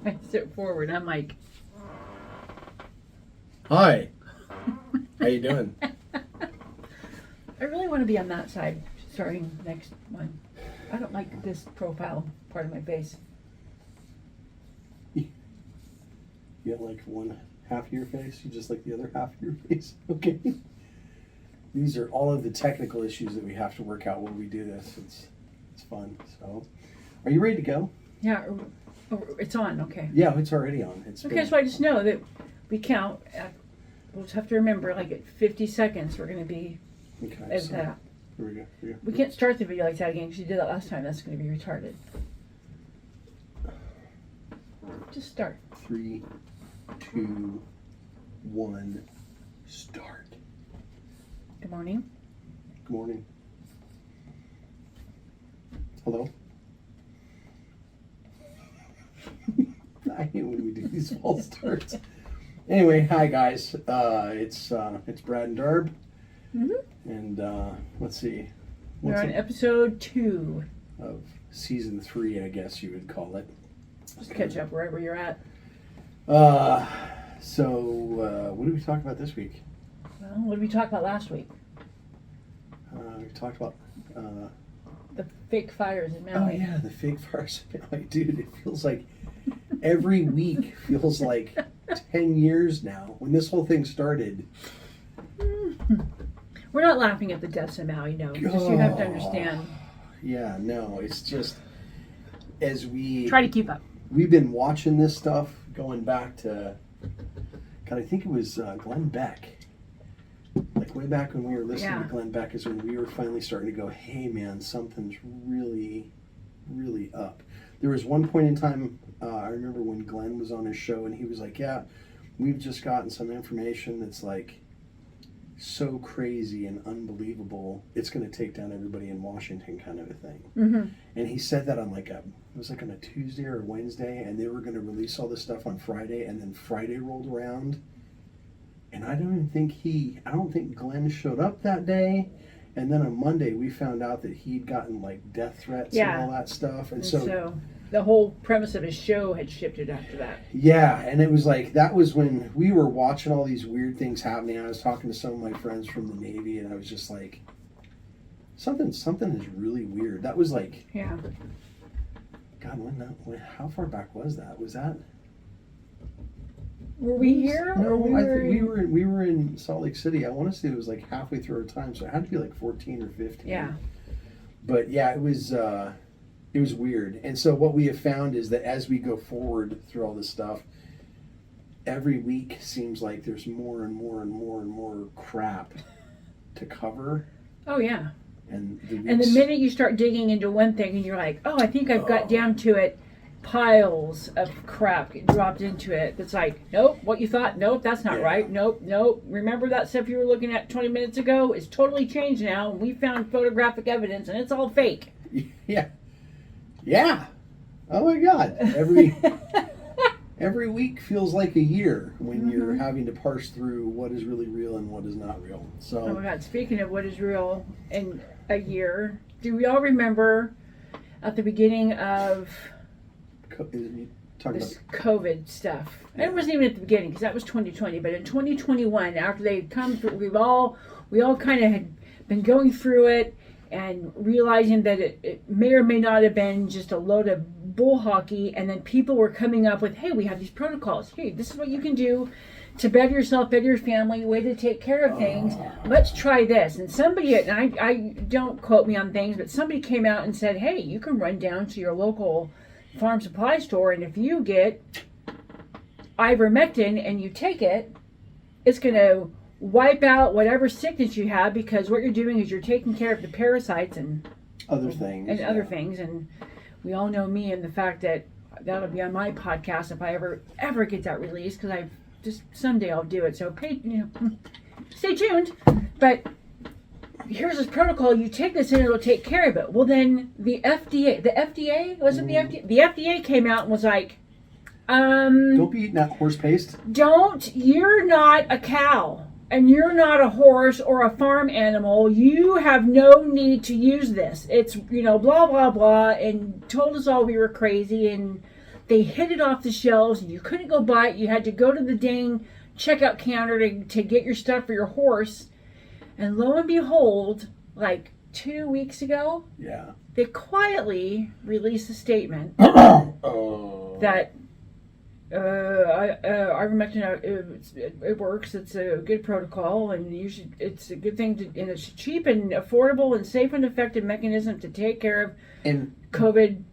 I sit forward. I'm like, hi. How you doing? I really want to be on that side starting next one. I don't like this profile part of my face. You have like one half of your face? You just like the other half of your face? Okay. These are all of the technical issues that we have to work out when we do this. It's fun. So, are you ready to go? Yeah, it's on. Okay. Yeah, it's already on. Okay, so I just know that we count. We'll just have to remember, like at 50 seconds, we're going to be okay, at so that. Here we go. We can't start the video like that again because you did that last time. That's going to be retarded. Just start. 3, 2, 1, start. Good morning. Good morning. Hello. I hate when we do these false starts. Anyway, hi guys. It's Brad and Darb, and let's see. We're on episode 2 of season 3, I guess you would call it. Just catch up wherever you're at. So what did we talk about this week? Well, what did we talk about last week? We talked about the fake fires in oh Maui. yeah, the fake fires in Maui. Dude, it feels like every week feels like 10 years now. When this whole thing started. We're not laughing at the deaths in Maui, no. Just you have to understand. Yeah, no, it's just as we try to keep up. We've been watching this stuff going back to, God, I think it was Glenn Beck. Like way back when we were listening to Glenn Beck is when we were finally starting to go, hey man, something's really, really up. There was one point in time, I remember when Glenn was on his show and he was like, yeah, we've just gotten some information that's like so crazy and unbelievable, it's going to take down everybody in Washington kind of a thing. Mm-hmm. And he said that on it was like on a Tuesday or Wednesday, and they were going to release all this stuff on Friday, and then Friday rolled around. And I don't think Glenn showed up that day. And then on Monday, we found out that he'd gotten like death threats and all that stuff. And so the whole premise of his show had shifted after that. Yeah, and it was like, that was when we were watching all these weird things happening. I was talking to some of my friends from the Navy, and I was just like, something is really weird. That was like, yeah. God, how far back was that? Was that? Were we here? No, we were in Salt Lake City. I want to say it was like halfway through our time, so it had to be like 14 or 15. Yeah. But yeah, it was weird. And so what we have found is that as we go forward through all this stuff, every week seems like there's more and more and more and more crap to cover. Oh yeah. And the minute you start digging into one thing and you're like, oh, I think I've got down to it, piles of crap get dropped into it. That's like, nope, what you thought, nope, that's not right. Nope. Remember that stuff you were looking at 20 minutes ago? It's totally changed now. We found photographic evidence and it's all fake. Yeah. Yeah. Oh my God. Every week feels like a year when you're having to parse through what is really real and what is not real. So. Oh my God. Speaking of what is real in a year, do we all remember at the beginning of this COVID stuff? Yeah. It wasn't even at the beginning because that was 2020, but in 2021, after they had come through, we all kind of had been going through it and realizing that it may or may not have been just a load of bull hockey, and then people were coming up with, hey, we have these protocols. Hey, this is what you can do to better yourself, better your family, way to take care of things. Let's try this. And somebody, and I don't quote me on things, but somebody came out and said, hey, you can run down to your local farm supply store, and if you get ivermectin and you take it, it's going to wipe out whatever sickness you have, because what you're doing is you're taking care of the parasites and other things. And other things. And we all know me and the fact that that'll be on my podcast if I ever get that released, because I just someday I'll do it. So stay tuned. But here's this protocol. You take this and it'll take care of it. Well, then the FDA wasn't the FDA. The FDA came out and was like, don't be eating that horse paste. You're not a cow and you're not a horse or a farm animal. You have no need to use this. It's, blah, blah, blah, and told us all we were crazy, and they hid it off the shelves and you couldn't go buy it. You had to go to the dang checkout counter to get your stuff for your horse. And lo and behold, like 2 weeks ago, they quietly released a statement that ivermectin, it works. It's a good protocol, and it's a good thing and it's cheap and affordable and safe and effective mechanism to take care of COVID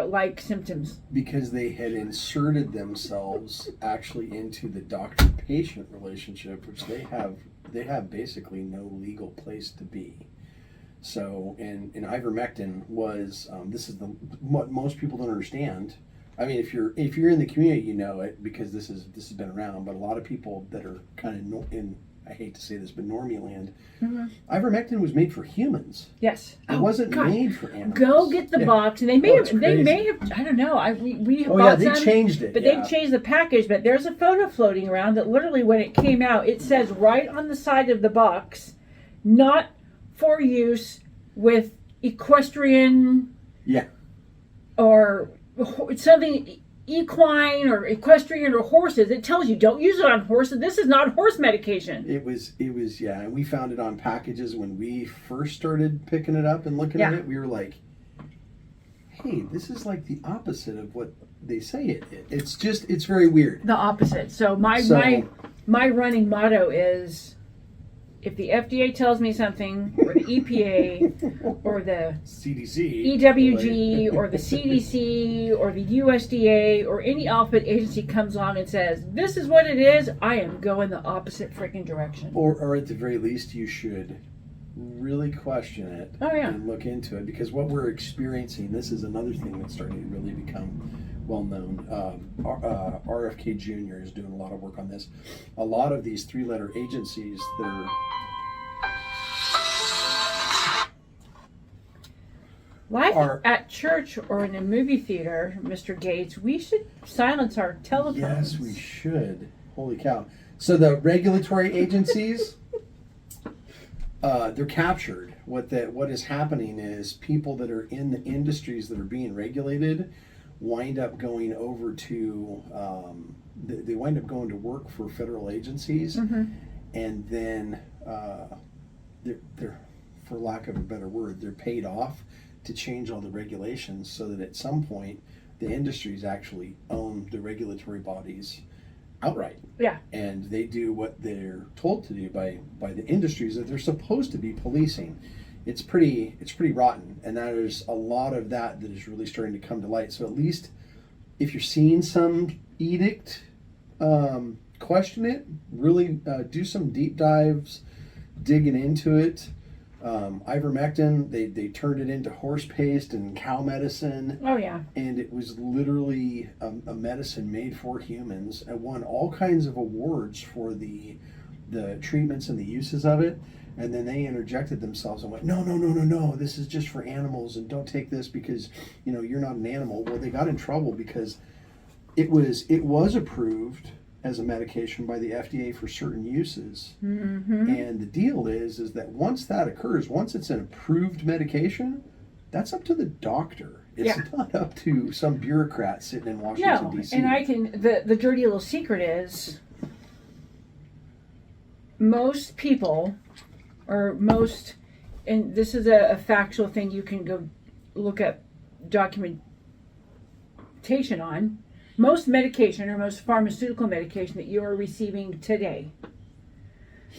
like symptoms. Because they had inserted themselves actually into the doctor-patient relationship, which they have basically no legal place to be. So, and ivermectin was this is what most people don't understand. I mean, if you're in the community, you know it, because this has been around. But a lot of people that are kind of in, I hate to say this, but normie land, ivermectin was made for humans. Yes, it wasn't made for animals. Go get the box, and they may have. I don't know. We bought they some, changed it, but they've changed the package. But there's a photo floating around that literally, when it came out, it says right on the side of the box, not for use with equestrian. Or something equine or equestrian or horses. It tells you don't use it on horses. This is not horse medication. It was and we found it on packages when we first started picking it up and looking at it. We were like, hey, this is like the opposite of what they say it's very weird. The opposite. So my running motto is, if the FDA tells me something, or the EPA, or the CDC, EWG, or the CDC, or the USDA, or any alphabet agency comes along and says, this is what it is, I am going the opposite freaking direction. Or at the very least, you should really question it and look into it, because what we're experiencing, this is another thing that's starting to really become well known. RFK Jr. is doing a lot of work on this. A lot of these three-letter agencies that are at church or in a movie theater, Mr. Gates, we should silence our telephones. Yes, we should. Holy cow. So the regulatory agencies, they're captured. What is happening is people that are in the industries that are being regulated wind up going over to they wind up going to work for federal agencies, and then they're, for lack of a better word, they're paid off to change all the regulations so that at some point the industries actually own the regulatory bodies outright. And they do what they're told to do by the industries that they're supposed to be policing. It's pretty rotten, and there's a lot of that is really starting to come to light. So at least if you're seeing some edict, question it, really do some deep dives, digging into it. Ivermectin, they turned it into horse paste and cow medicine. And it was literally a medicine made for humans, and won all kinds of awards for the treatments and the uses of it. And then they interjected themselves and went, no, this is just for animals, and don't take this because, you're not an animal. Well, they got in trouble because it was approved as a medication by the FDA for certain uses. And the deal is that once that occurs, once it's an approved medication, that's up to the doctor. It's not up to some bureaucrat sitting in Washington, D.C. And the dirty little secret is most people, and this is a factual thing you can go look at documentation on, most medication or most pharmaceutical medication that you are receiving today,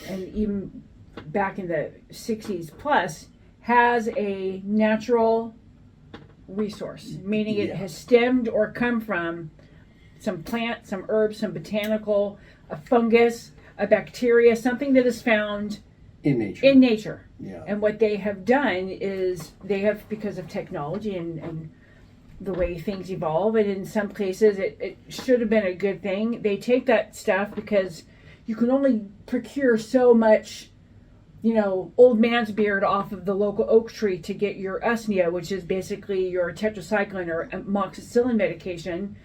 and even back in the 60s plus, has a natural resource, meaning it has stemmed or come from some plant, some herb, some botanical, a fungus, a bacteria, something that is found In nature. In nature. Yeah. And what they have done is they have, because of technology and the way things evolve, and in some places it should have been a good thing. They take that stuff because you can only procure so much, old man's beard off of the local oak tree to get your usnea, which is basically your tetracycline or amoxicillin medication.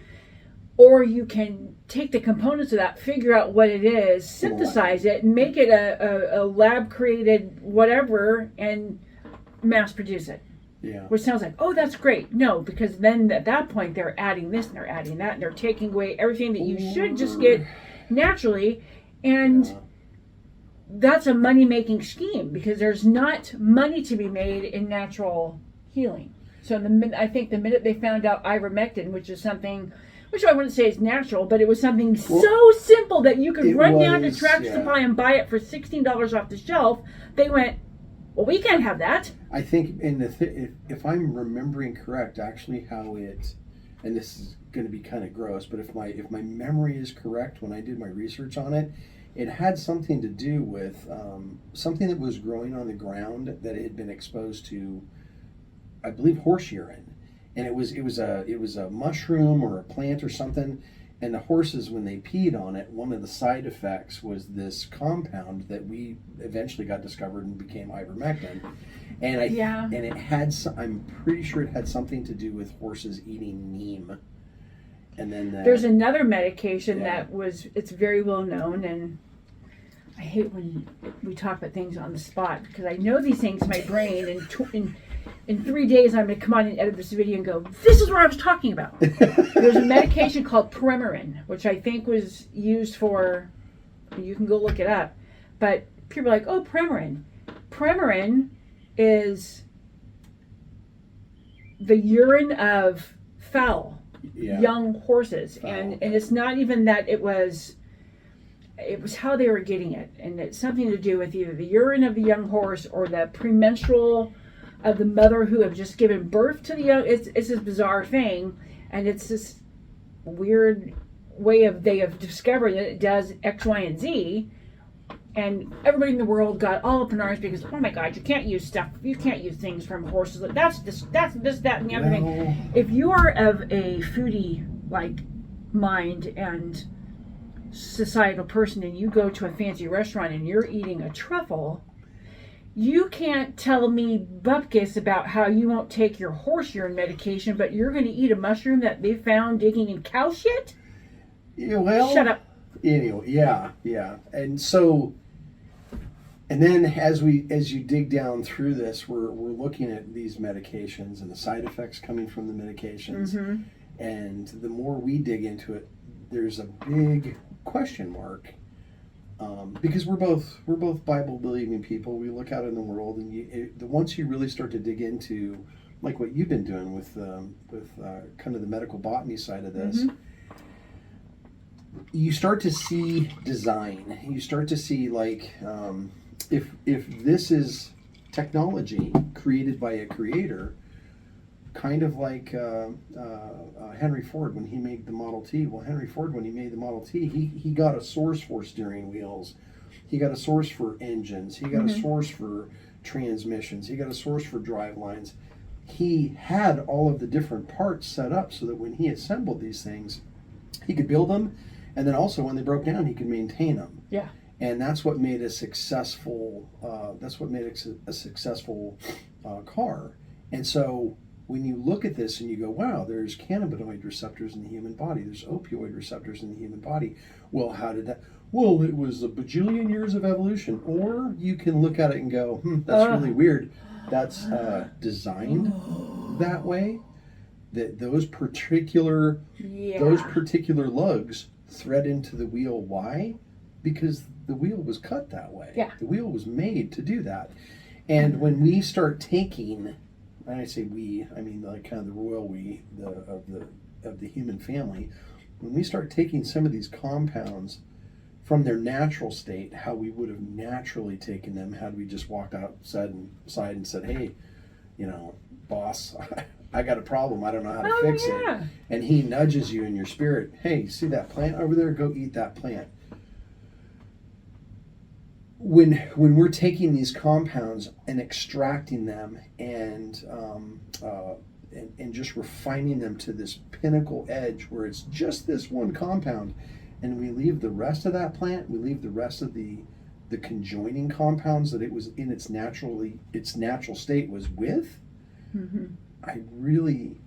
Or you can take the components of that, figure out what it is, synthesize it, make it a lab-created whatever, and mass produce it. Yeah. Which sounds like, oh, that's great. No, because then at that point they're adding this and they're adding that and they're taking away everything that you should just get naturally. And that's a money-making scheme because there's not money to be made in natural healing. So I think the minute they found out ivermectin, which is something... which I wouldn't say is natural, but it was something so simple that you could run down to Tractor Supply and buy it for $16 off the shelf. They went, well, we can't have that. I think, if I'm remembering correct, actually how it, and this is going to be kind of gross, but if my memory is correct, when I did my research on it, it had something to do with something that was growing on the ground that had been exposed to, I believe, horse urine. And it was a mushroom or a plant or something, and the horses, when they peed on it, one of the side effects was this compound that we eventually got discovered and became ivermectin. And and it had I'm pretty sure it had something to do with horses eating neem. And then there's another medication it's very well known, and I hate when we talk about things on the spot because I know these things in my brain, and in 3 days, I'm going to come on and edit this video and go, this is what I was talking about. There's a medication called Premarin, which I think was used for, you can go look it up, but people are like, oh, Premarin. Premarin is the urine of foal, young horses. And it's not even that it was how they were getting it. And it's something to do with either the urine of the young horse or the premenstrual of the mother who have just given birth to the young. It's this bizarre thing, and it's this weird way they have discovered that it does X, Y, and Z, and everybody in the world got all up in arms because, oh my God, you can't use things from horses. That's this, that, and the other thing. If you are of a foodie like mind and societal person, and you go to a fancy restaurant and you're eating a truffle, you can't tell me bupkis about how you won't take your horse urine medication, but you're going to eat a mushroom that they found digging in cow shit? Yeah, well, shut up. Anyway, yeah. And so, and then as you dig down through this, we're looking at these medications and the side effects coming from the medications. Mm-hmm. And the more we dig into it, there's a big question mark. Because we're both Bible believing people. We look out in the world, and once you really start to dig into, like what you've been doing with kind of the medical botany side of this, mm-hmm. you start to see design. You start to see if this is technology created by a creator, kind of like Henry Ford when he made the Model T. Well, Henry Ford, when he made the Model T, he got a source for steering wheels. He got a source for engines. He got mm-hmm. a source for transmissions. He got a source for drive lines. He had all of the different parts set up so that when he assembled these things, he could build them, and then also when they broke down, he could maintain them. Yeah. And that's what made a successful. Car. And so, when you look at this and you go, wow, there's cannabinoid receptors in the human body, there's opioid receptors in the human body. Well, how did that? Well, it was a bajillion years of evolution. Or you can look at it and go, that's really weird. That's designed that way. That those particular lugs thread into the wheel. Why? Because the wheel was cut that way. Yeah. The wheel was made to do that. And when we start taking, and I say we, I mean like kind of the royal we of the human family, when we start taking some of these compounds from their natural state, how we would have naturally taken them had we just walked outside and said, hey, boss, I got a problem, I don't know how to fix it. And he nudges you in your spirit, hey, see that plant over there? Go eat that plant. when we're taking these compounds and extracting them and just refining them to this pinnacle edge where it's just this one compound, and we leave the rest of that plant, we leave the rest of the conjoining compounds that it was in its natural state was with. Mm-hmm. I really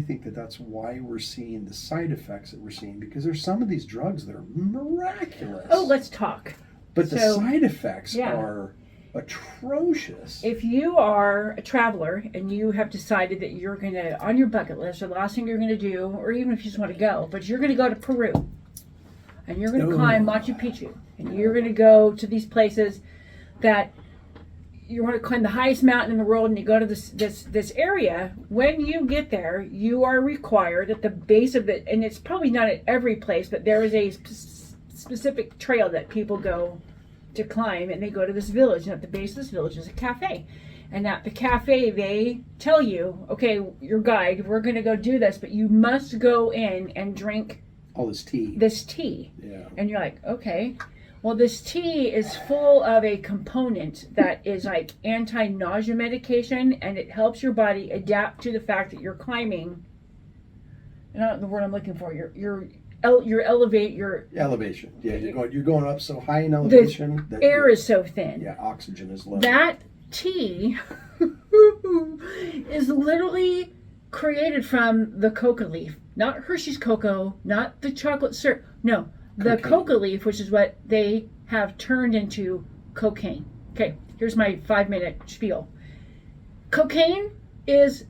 think that that's why we're seeing the side effects that we're seeing, because there's some of these drugs that are miraculous. Oh, let's talk. But the side effects are atrocious. If you are a traveler and you have decided that you're going to, on your bucket list, or the last thing you're going to do, or even if you just want to go, but you're going to go to Peru, and you're going to climb Machu Picchu, and you're going to go to these places that you want to climb the highest mountain in the world, and you go to this area. When you get there, you are required at the base of it, and it's probably not at every place, but there is a specific trail that people go to climb, and they go to this village, and at the base of this village is a cafe. And at the cafe, they tell you, okay, your guide, we're going to go do this, but you must go in and drink all this tea. Yeah. And you're like, okay. Well, this tea is full of a component that is like anti-nausea medication, and it helps your body adapt to the fact that you're climbing. I don't know the word I'm looking for. Elevation. Yeah, you're going up so high in elevation. The air is so thin. Yeah, oxygen is low. That tea is literally created from the coca leaf, not Hershey's cocoa, not the chocolate syrup. No, the coca leaf, which is what they have turned into cocaine. Okay, here's my 5-minute spiel. Cocaine is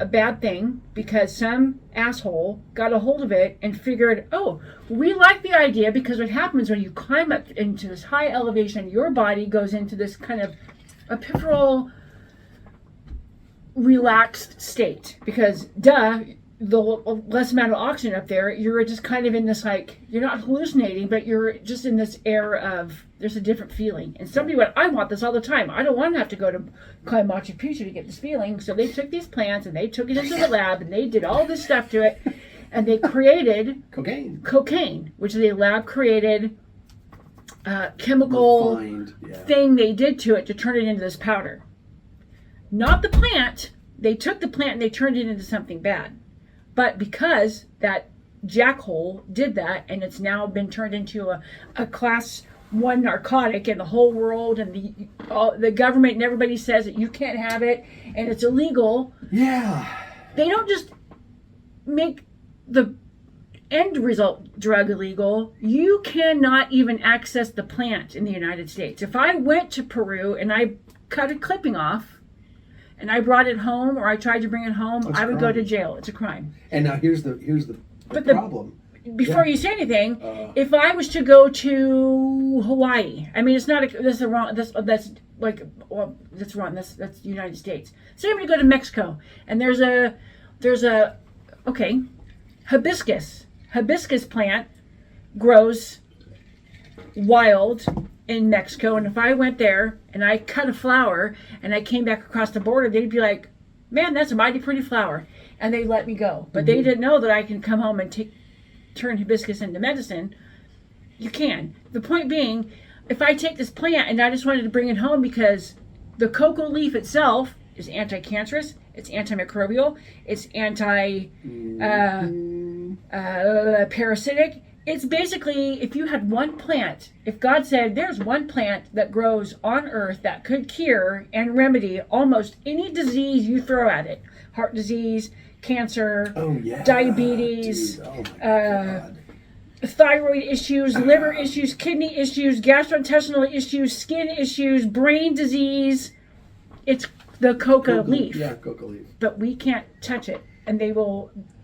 a bad thing because some asshole got a hold of it and figured, oh, we like the idea, because what happens when you climb up into this high elevation, your body goes into this kind of ephemeral, relaxed state, because the less amount of oxygen up there, you're just kind of in this, like, you're not hallucinating, but you're just in this air of, there's a different feeling. And somebody went, I want this all the time. I don't want to have to go to climb Machu Picchu to get this feeling. So they took these plants and they took it into the lab and they did all this stuff to it, and they created cocaine, which is a lab created chemical thing they did to it to turn it into this powder. Not the plant. They took the plant and they turned it into something bad. But because that jackhole did that, and it's now been turned into a class 1 narcotic in the whole world, and the government and everybody says that you can't have it, and it's illegal. Yeah. They don't just make the end result drug illegal. You cannot even access the plant in the United States. If I went to Peru and I cut a clipping off, and I brought it home, or I tried to bring it home, I would go to jail. It's a crime. And now here's the problem. Before you say anything, if I was to go to Hawaii, I mean, it's not that's wrong. That's wrong. That's the United States. Say I'm going to go to Mexico, and there's a hibiscus plant grows wild in Mexico, and if I went there and I cut a flower and I came back across the border, they'd be like, man, that's a mighty pretty flower, and they let me go. But they didn't know that I can come home and turn hibiscus into medicine. You can. The point being, if I take this plant and I just wanted to bring it home because the cocoa leaf itself is anti-cancerous, it's antimicrobial, it's anti-parasitic. It's basically, if you had one plant, if God said there's one plant that grows on earth that could cure and remedy almost any disease you throw at it, heart disease, cancer, diabetes, thyroid issues, liver issues, kidney issues, gastrointestinal issues, skin issues, brain disease, it's the coca leaf. Yeah, coca leaf. But we can't touch it, and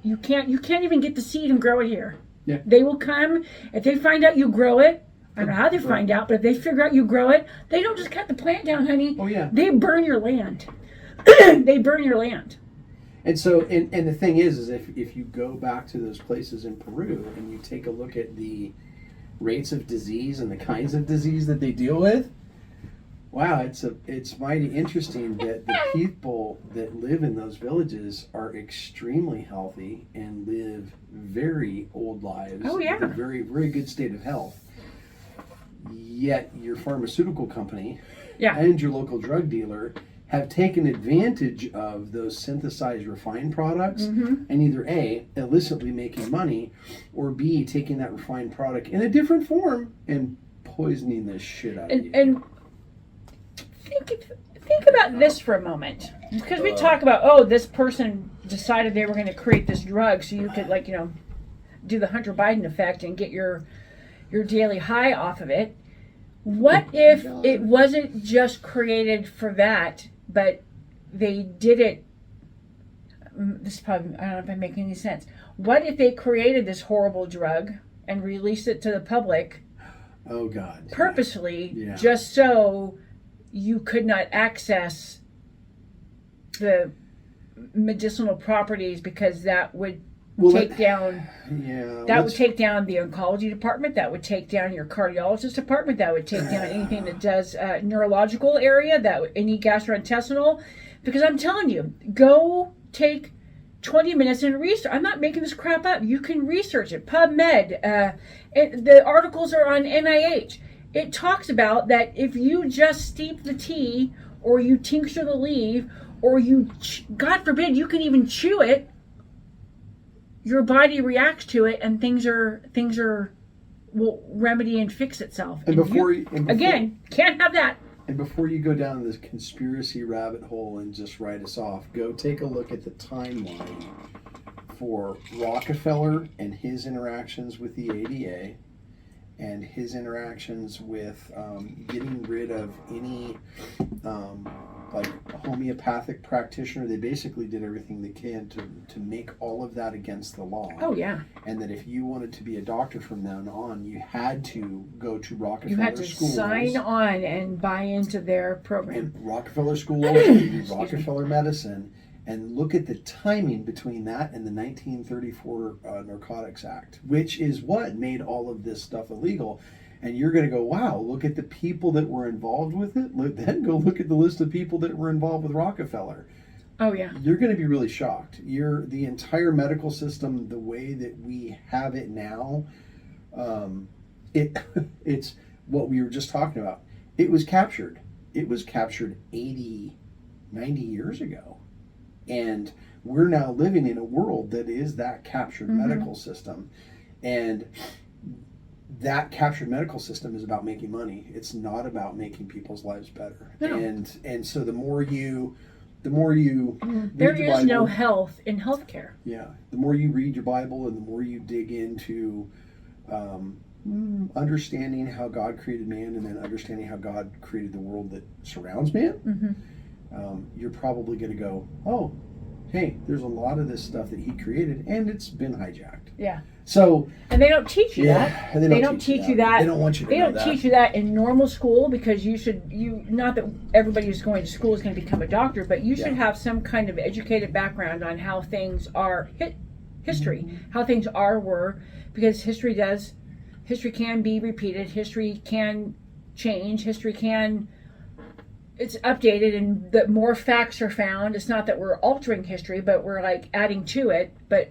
you can't even get the seed and grow it here. Yeah. They will come, if they find out you grow it, I don't know how they find out, but if they figure out you grow it, they don't just cut the plant down, honey. Oh, yeah. They burn your land. They burn your land. And so, and the thing is if you go back to those places in Peru and you take a look at the rates of disease and the kinds of disease that they deal with, wow, it's mighty interesting that the people that live in those villages are extremely healthy and live very old lives. Oh, yeah. In a very, very good state of health. Yet your pharmaceutical company Yeah. and your local drug dealer have taken advantage of those synthesized refined products and either A, illicitly making money, or B, taking that refined product in a different form and poisoning the shit out of you. And think about this for a moment. Because we talk about, this person decided they were going to create this drug so you could, do the Hunter Biden effect and get your daily high off of it. What if it wasn't just created for that, but they did it? This is probably, I don't know if I'm making any sense. What if they created this horrible drug and released it to the public? Oh God! Purposely, Yeah. just so you could not access the medicinal properties, because that would take down. Yeah. That would take down the oncology department. That would take down your cardiologist department. That would take down anything that does neurological area. Any gastrointestinal. Because I'm telling you, go take 20 minutes and research. I'm not making this crap up. You can research it. PubMed. The articles are on NIH. It talks about that if you just steep the tea, or you tincture the leaf, or you, God forbid, you can even chew it, your body reacts to it, and things will remedy and fix itself. And again, can't have that. And before you go down this conspiracy rabbit hole and just write us off, go take a look at the timeline for Rockefeller and his interactions with the ADA, and his interactions with getting rid of any homeopathic practitioner. They basically did everything they can to make all of that against the law. Oh, yeah. And that if you wanted to be a doctor from then on, you had to go to Rockefeller You had to schools. sign on and buy into their program. And Rockefeller School, Rockefeller Medicine, and look at the timing between that and the 1934 Narcotics Act, which is what made all of this stuff illegal. And you're going to go, wow, look at the people that were involved with it. Then go look at the list of people that were involved with Rockefeller. Oh, yeah. You're going to be really shocked. The entire medical system, the way that we have it now, it's what we were just talking about. It was captured. It was captured 80, 90 years ago. And we're now living in a world that is that captured medical system. And that captured medical system is about making money. It's not about making people's lives better. No. And so the more you read there the is Bible, no health in healthcare. Yeah, the more you read your Bible and the more you dig into understanding how God created man, and then understanding how God created the world that surrounds man, you're probably going to go, oh, hey, there's a lot of this stuff that he created, and it's been hijacked. Yeah. So, and they don't teach you that. And they don't teach you that. They don't want you to know that. They don't teach you that in normal school, because not that everybody who's going to school is going to become a doctor, but you should have some kind of educated background on how things are, history, how things were, because history can be repeated, history can change, it's updated, and the more facts are found. It's not that we're altering history, but we're adding to it. But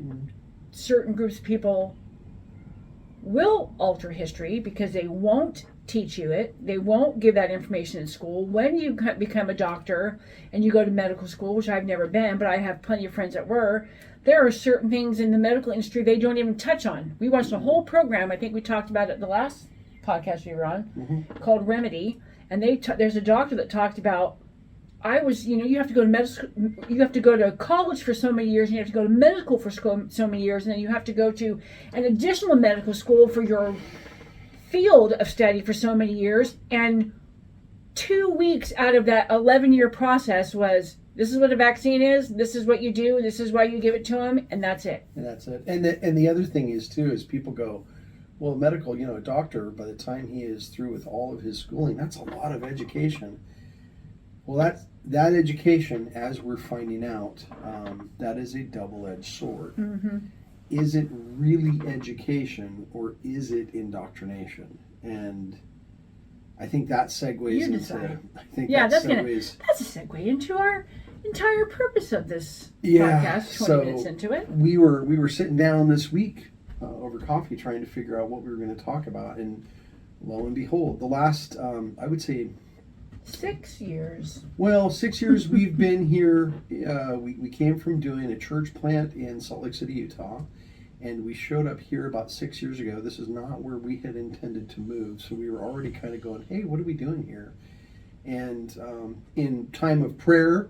certain groups of people will alter history because they won't teach you it. They won't give that information in school. When you become a doctor and you go to medical school, which I've never been, but I have plenty of friends that were, there are certain things in the medical industry they don't even touch on. We watched a whole program, I think we talked about it the last podcast we were on, called Remedy. And there's a doctor that talked about, you have to go to you have to go to college for so many years, and you have to go to medical for so many years, and then you have to go to an additional medical school for your field of study for so many years. And 2 weeks out of that 11-year process was, this is what a vaccine is, this is what you do, this is why you give it to them, and that's it. And that's it. And the other thing is, too, is people go, well, medical, a doctor, by the time he is through with all of his schooling, that's a lot of education. Well, that education, as we're finding out, that is a double-edged sword. Is it really education, or is it indoctrination? And I think that segues into... I think that's a segue into our entire purpose of this podcast, 20 minutes into it. We were sitting down this week over coffee trying to figure out what we were going to talk about, and lo and behold, the last, I would say, 6 years. well, 6 years we've been here. We came from doing a church plant in Salt Lake City, Utah, and we showed up here about 6 years ago. This is not where we had intended to move, so we were already kind of going, hey, what are we doing here? And in time of prayer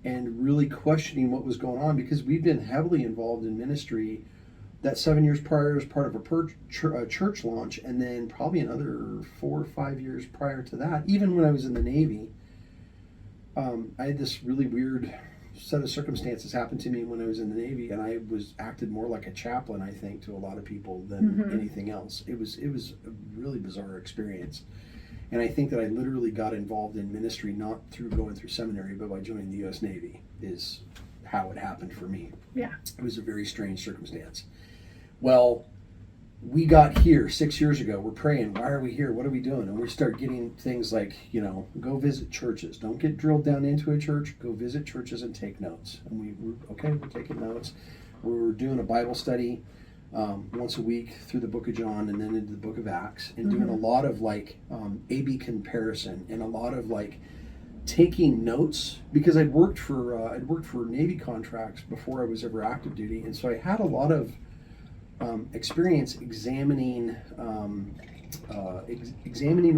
and really questioning what was going on, because we've been heavily involved in ministry. That 7 years prior as part of a church launch, and then probably another 4 or 5 years prior to that, even when I was in the Navy, I had this really weird set of circumstances happen to me when I was in the Navy, and I acted more like a chaplain, I think, to a lot of people than anything else. It was a really bizarre experience, and I think that I literally got involved in ministry not through going through seminary, but by joining the U.S. Navy is how it happened for me. Yeah, it was a very strange circumstance. Well, we got here 6 years ago. We're praying. Why are we here? What are we doing? And we start getting things like, go visit churches. Don't get drilled down into a church. Go visit churches and take notes. And we're taking notes. We're doing a Bible study once a week through the book of John and then into the book of Acts, and doing a lot of A/B comparison and a lot of taking notes, because I'd worked for Navy contracts before I was ever active duty, and so I had a lot of experience examining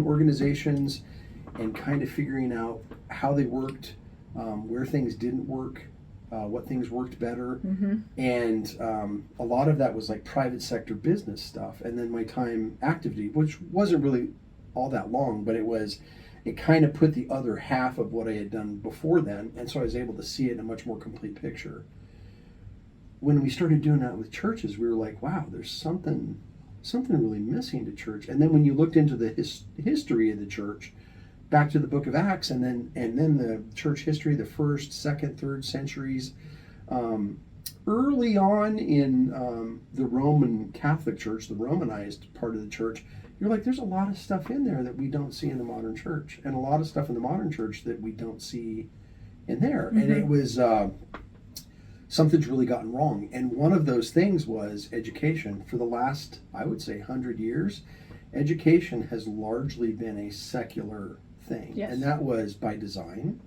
organizations and kind of figuring out how they worked, where things didn't work, what things worked better, and a lot of that was private sector business stuff. And then my time active duty, which wasn't really all that long, but it kind of put the other half of what I had done before then, and so I was able to see it in a much more complete picture. When we started doing that with churches, we were like, wow, there's something really missing to church. And then when you looked into the history of the church, back to the book of Acts, and then the church history, the first, second, third centuries, early on in the Roman Catholic Church, the Romanized part of the church, you're like, there's a lot of stuff in there that we don't see in the modern church, and a lot of stuff in the modern church that we don't see in there. And it was... something's really gotten wrong. And one of those things was education. For the last, I would say, 100 years, education has largely been a secular thing. Yes. And that was by design.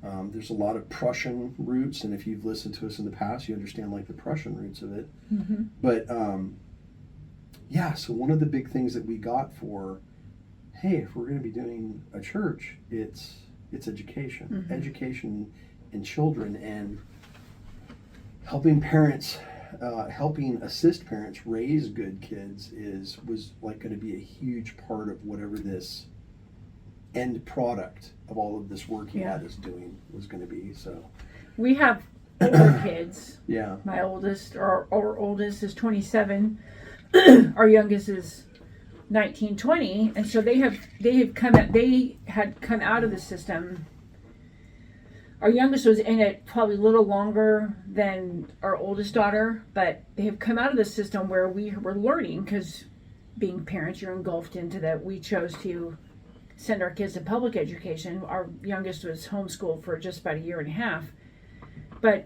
There's a lot of Prussian roots, and if you've listened to us in the past, you understand the Prussian roots of it. But so one of the big things that we got for, hey, if we're going to be doing a church, it's education. Education in children, and helping parents, helping assist parents raise good kids was going to be a huge part of whatever this end product of all of this work he had us doing was going to be. So we have older kids. Yeah. My oldest, our oldest is 27. Our youngest is 19, 20, and so they had come out of the system. Our youngest was in it probably a little longer than our oldest daughter, but they have come out of the system where we were learning, because being parents, you're engulfed into that. We chose to send our kids to public education. Our youngest was homeschooled for just about a year and a half, but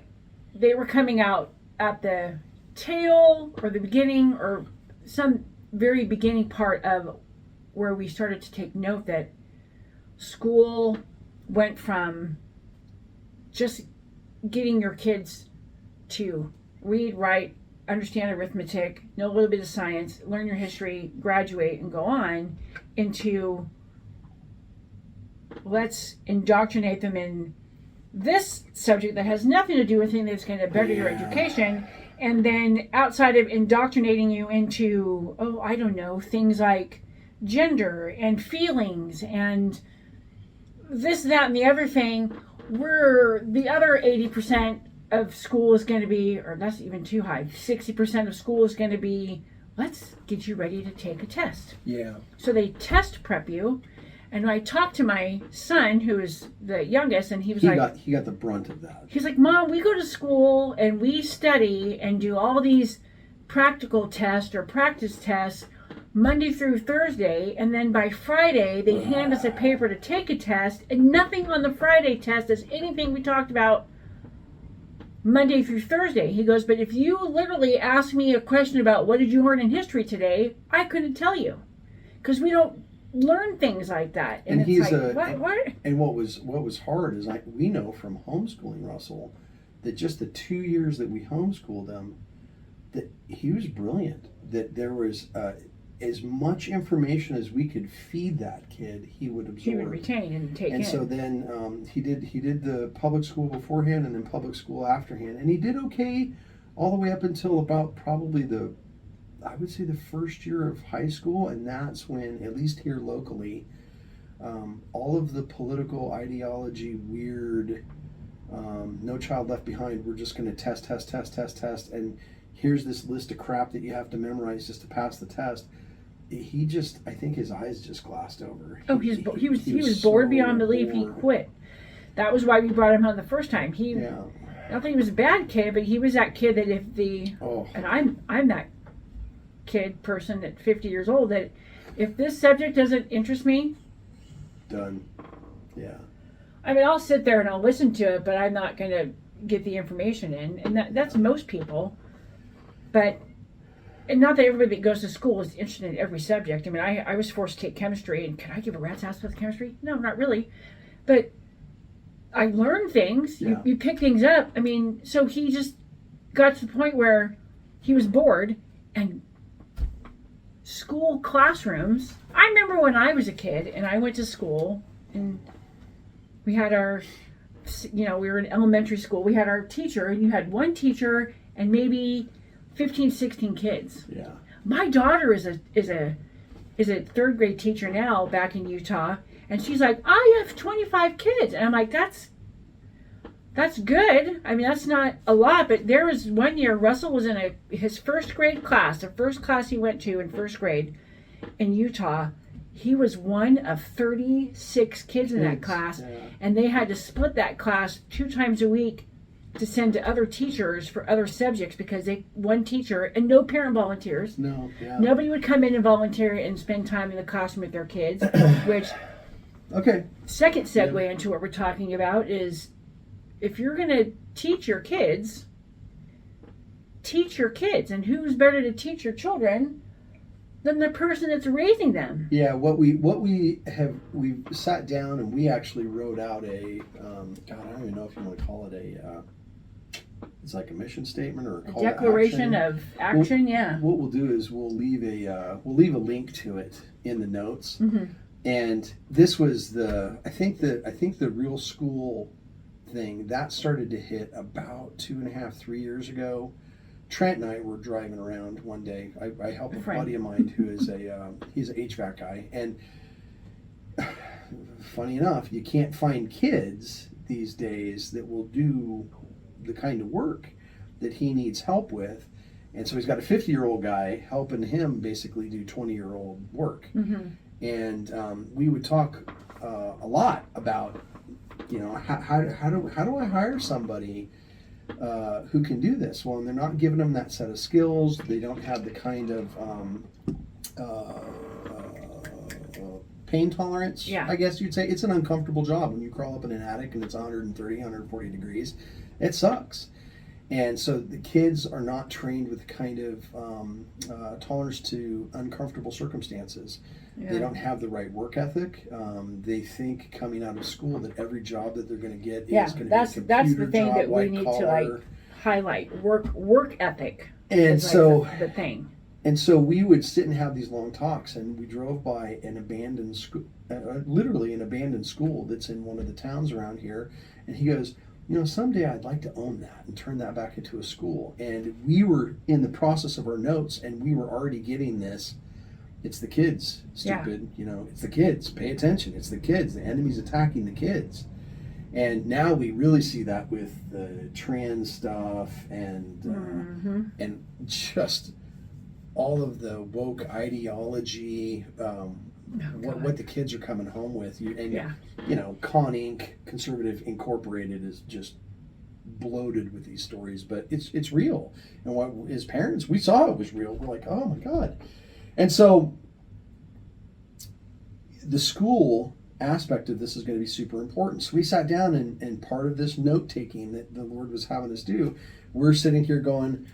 they were coming out at the tail or the beginning or some very beginning part of where we started to take note that school went from just getting your kids to read, write, understand arithmetic, know a little bit of science, learn your history, graduate, and go on, into let's indoctrinate them in this subject that has nothing to do with anything that's going to better your education. And then outside of indoctrinating you into, things like gender and feelings and this, that, and the other thing, where the other 80% of school is going to be, or that's even too high, 60% of school is going to be, let's get you ready to take a test. Yeah. So they test prep you. And I talked to my son, who is the youngest, and he got the brunt of that. He's like, Mom, we go to school and we study and do all these practical tests or practice tests Monday through Thursday, and then by Friday they hand us a paper to take a test, and nothing on the Friday test is anything we talked about Monday through Thursday. He goes, but if you literally ask me a question about what did you learn in history today, I couldn't tell you, because we don't learn things like that. And it's he's like, what? And what was hard is we know from homeschooling Russell that just the 2 years that we homeschooled him, that he was brilliant. That there was as much information as we could feed that kid, he would absorb. He would retain and take in. And so then he did the public school beforehand and then public school afterhand, and he did okay all the way up until about probably I would say the first year of high school, and that's when, at least here locally, all of the political ideology, weird, no child left behind, we're just going to test, and here's this list of crap that you have to memorize just to pass the test. He just, I think his eyes just glassed over. Oh, he was bored beyond belief. He quit. That was why we brought him on the first time. I don't think he was a bad kid, but he was that kid that and I'm that person at 50 years old, that if this subject doesn't interest me, done. Yeah. I mean, I'll sit there and I'll listen to it, but I'm not going to get the information in, and that's most people. But, and not that everybody that goes to school is interested in every subject. I mean, I was forced to take chemistry, and can I give a rat's ass about chemistry? No, not really. But I learned things. Yeah. You pick things up. I mean, so he just got to the point where he was bored, and school classrooms. I remember when I was a kid and I went to school, and we had we were in elementary school. We had our teacher, and you had one teacher and maybe 15, 16 kids. Yeah. My daughter is a third grade teacher now back in Utah, and she's like, I have 25 kids, and I'm like, that's good. I mean, that's not a lot, but there was one year Russell was in his first grade class, the first class he went to in first grade in Utah. He was one of 36 kids in that class, and they had to split that class 2 times a week to send to other teachers for other subjects, because one teacher and no parent volunteers. No, yeah. Nobody would come in and volunteer and spend time in the classroom with their kids, which second segue into what we're talking about is, if you're going to teach your kids, and who's better to teach your children than the person that's raising them? Yeah, we've sat down and we actually wrote out a God, I don't even know if you want to call it it's like a mission statement or a call declaration to action. Of action. Yeah. What we'll do is we'll leave a link to it in the notes. Mm-hmm. And this was I think the real school thing that started to hit about 2.5, 3 years ago. Trent and I were driving around one day. I help a buddy of mine who is he's an HVAC guy, and funny enough, you can't find kids these days that will do the kind of work that he needs help with. And so he's got a 50-year-old guy helping him basically do 20-year-old work. Mm-hmm. And we would talk a lot about, how do I hire somebody who can do this? Well, and they're not giving them that set of skills. They don't have the kind of pain tolerance, I guess you'd say. It's an uncomfortable job when you crawl up in an attic and it's 130, 140 degrees. It sucks. And so the kids are not trained with the kind of tolerance to uncomfortable circumstances. Yeah. They don't have the right work ethic. They think coming out of school that every job that they're going to get is going to be a computer that's the thing job, that we need collar. To highlight. Work ethic. And so the thing. And so we would sit and have these long talks, and we drove by an abandoned school, literally an abandoned school that's in one of the towns around here, and he goes, someday I'd like to own that and turn that back into a school. And we were in the process of our notes, and we were already getting this. It's the kids, stupid. Yeah. It's the kids. Pay attention. It's the kids. The enemy's attacking the kids. And now we really see that with the trans stuff and just all of the woke ideology, what the kids are coming home with. Con Inc., Conservative Incorporated is just bloated with these stories, but it's real. And what as parents, we saw it was real. We're like, oh my God. And so the school aspect of this is going to be super important. So we sat down and part of this note taking that the Lord was having us do, we're sitting here going,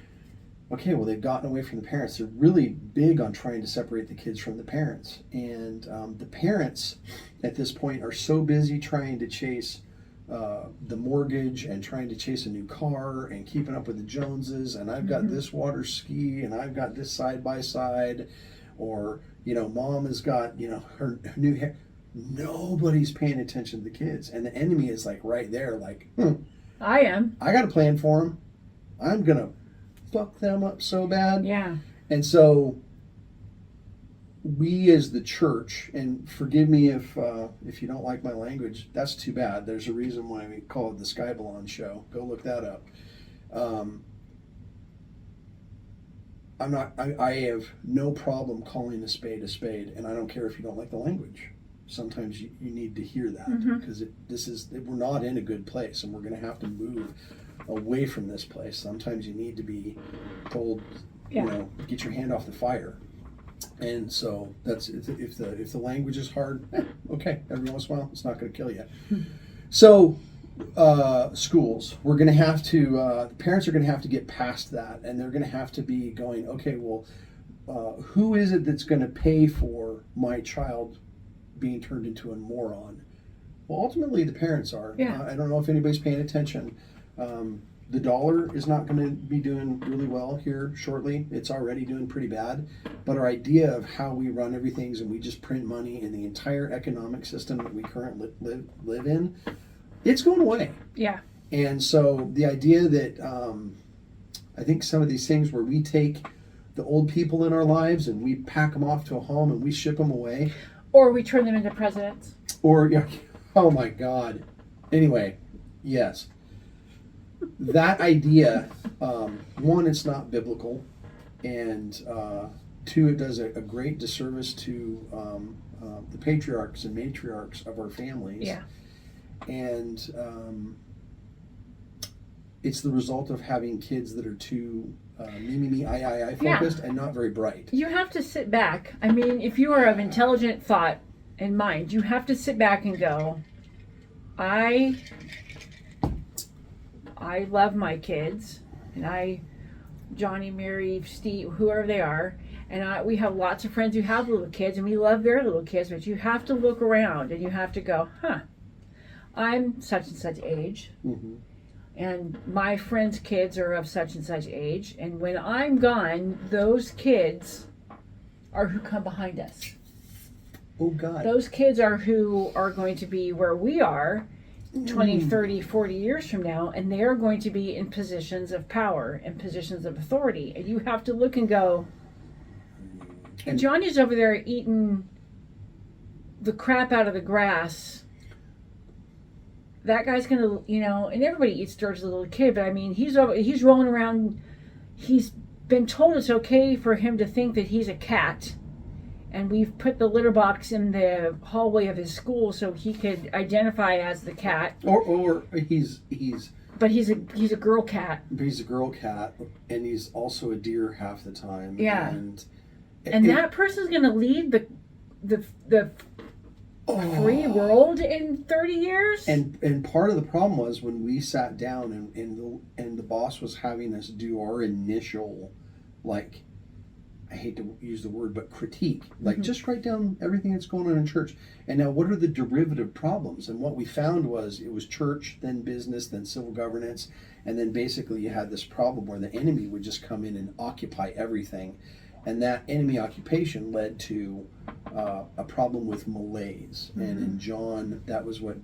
okay, well, they've gotten away from the parents. They're really big on trying to separate the kids from the parents. And the parents at this point are so busy trying to chase the mortgage and trying to chase a new car and keeping up with the Joneses. And I've got this water ski and I've got this side by side. Or, mom has got, her new hair. Nobody's paying attention to the kids. And the enemy is like right there, like, I am. I got a plan for them. I'm going to fuck them up so bad. Yeah. And so we as the church, and forgive me if you don't like my language, that's too bad. There's a reason why we call it the Sky Balloon Show. Go look that up. I have no problem calling a spade, and I don't care if you don't like the language. Sometimes you need to hear that because we're not in a good place, and we're going to have to move away from this place. Sometimes you need to be told, get your hand off the fire. And so that's if the language is hard, okay, every once in a while, it's not going to kill you. So schools, we're going to have to, the parents are going to have to get past that, and they're going to have to be going, okay, well, who is it that's going to pay for my child being turned into a moron? Well, ultimately the parents are. Yeah. I don't know if anybody's paying attention. The dollar is not going to be doing really well here shortly. It's already doing pretty bad. But our idea of how we run everything is, and we just print money, in the entire economic system that we currently live in, it's going away. Yeah. And so the idea that I think some of these things where we take the old people in our lives and we pack them off to a home and we ship them away. Or we turn them into presidents. Or, oh my God. Anyway, yes. That idea, one, it's not biblical, and two, it does a great disservice to the patriarchs and matriarchs of our families. Yeah. And it's the result of having kids that are too me, I focused and not very bright. You have to sit back. I mean, if you are of intelligent thought and mind, you have to sit back and go, I love my kids, and Johnny, Mary, Steve, whoever they are, and we have lots of friends who have little kids, and we love their little kids, but you have to look around and you have to go, I'm such and such age, and my friends' kids are of such and such age, and when I'm gone, those kids are who come behind us. Oh, God. Those kids are who are going to be where we are 20, 30, 40 years from now, and they are going to be in positions of power and positions of authority. And you have to look and go, and Johnny's over there eating the crap out of the grass. That guy's going to, and everybody eats dirt as a little kid, but I mean, he's rolling around. He's been told it's okay for him to think that he's a cat. And we've put the litter box in the hallway of his school so he could identify as the cat. Or he's. But he's a girl cat. He's a girl cat, and he's also a deer half the time. Yeah. And that person's going to lead the free world in 30 years. And part of the problem was when we sat down and the boss was having us do our initial, like, I hate to use the word, but critique. Like, just write down everything that's going on in church. And now, what are the derivative problems? And what we found was it was church, then business, then civil governance. And then basically you had this problem where the enemy would just come in and occupy everything. And that enemy occupation led to a problem with malaise. And in John, that was what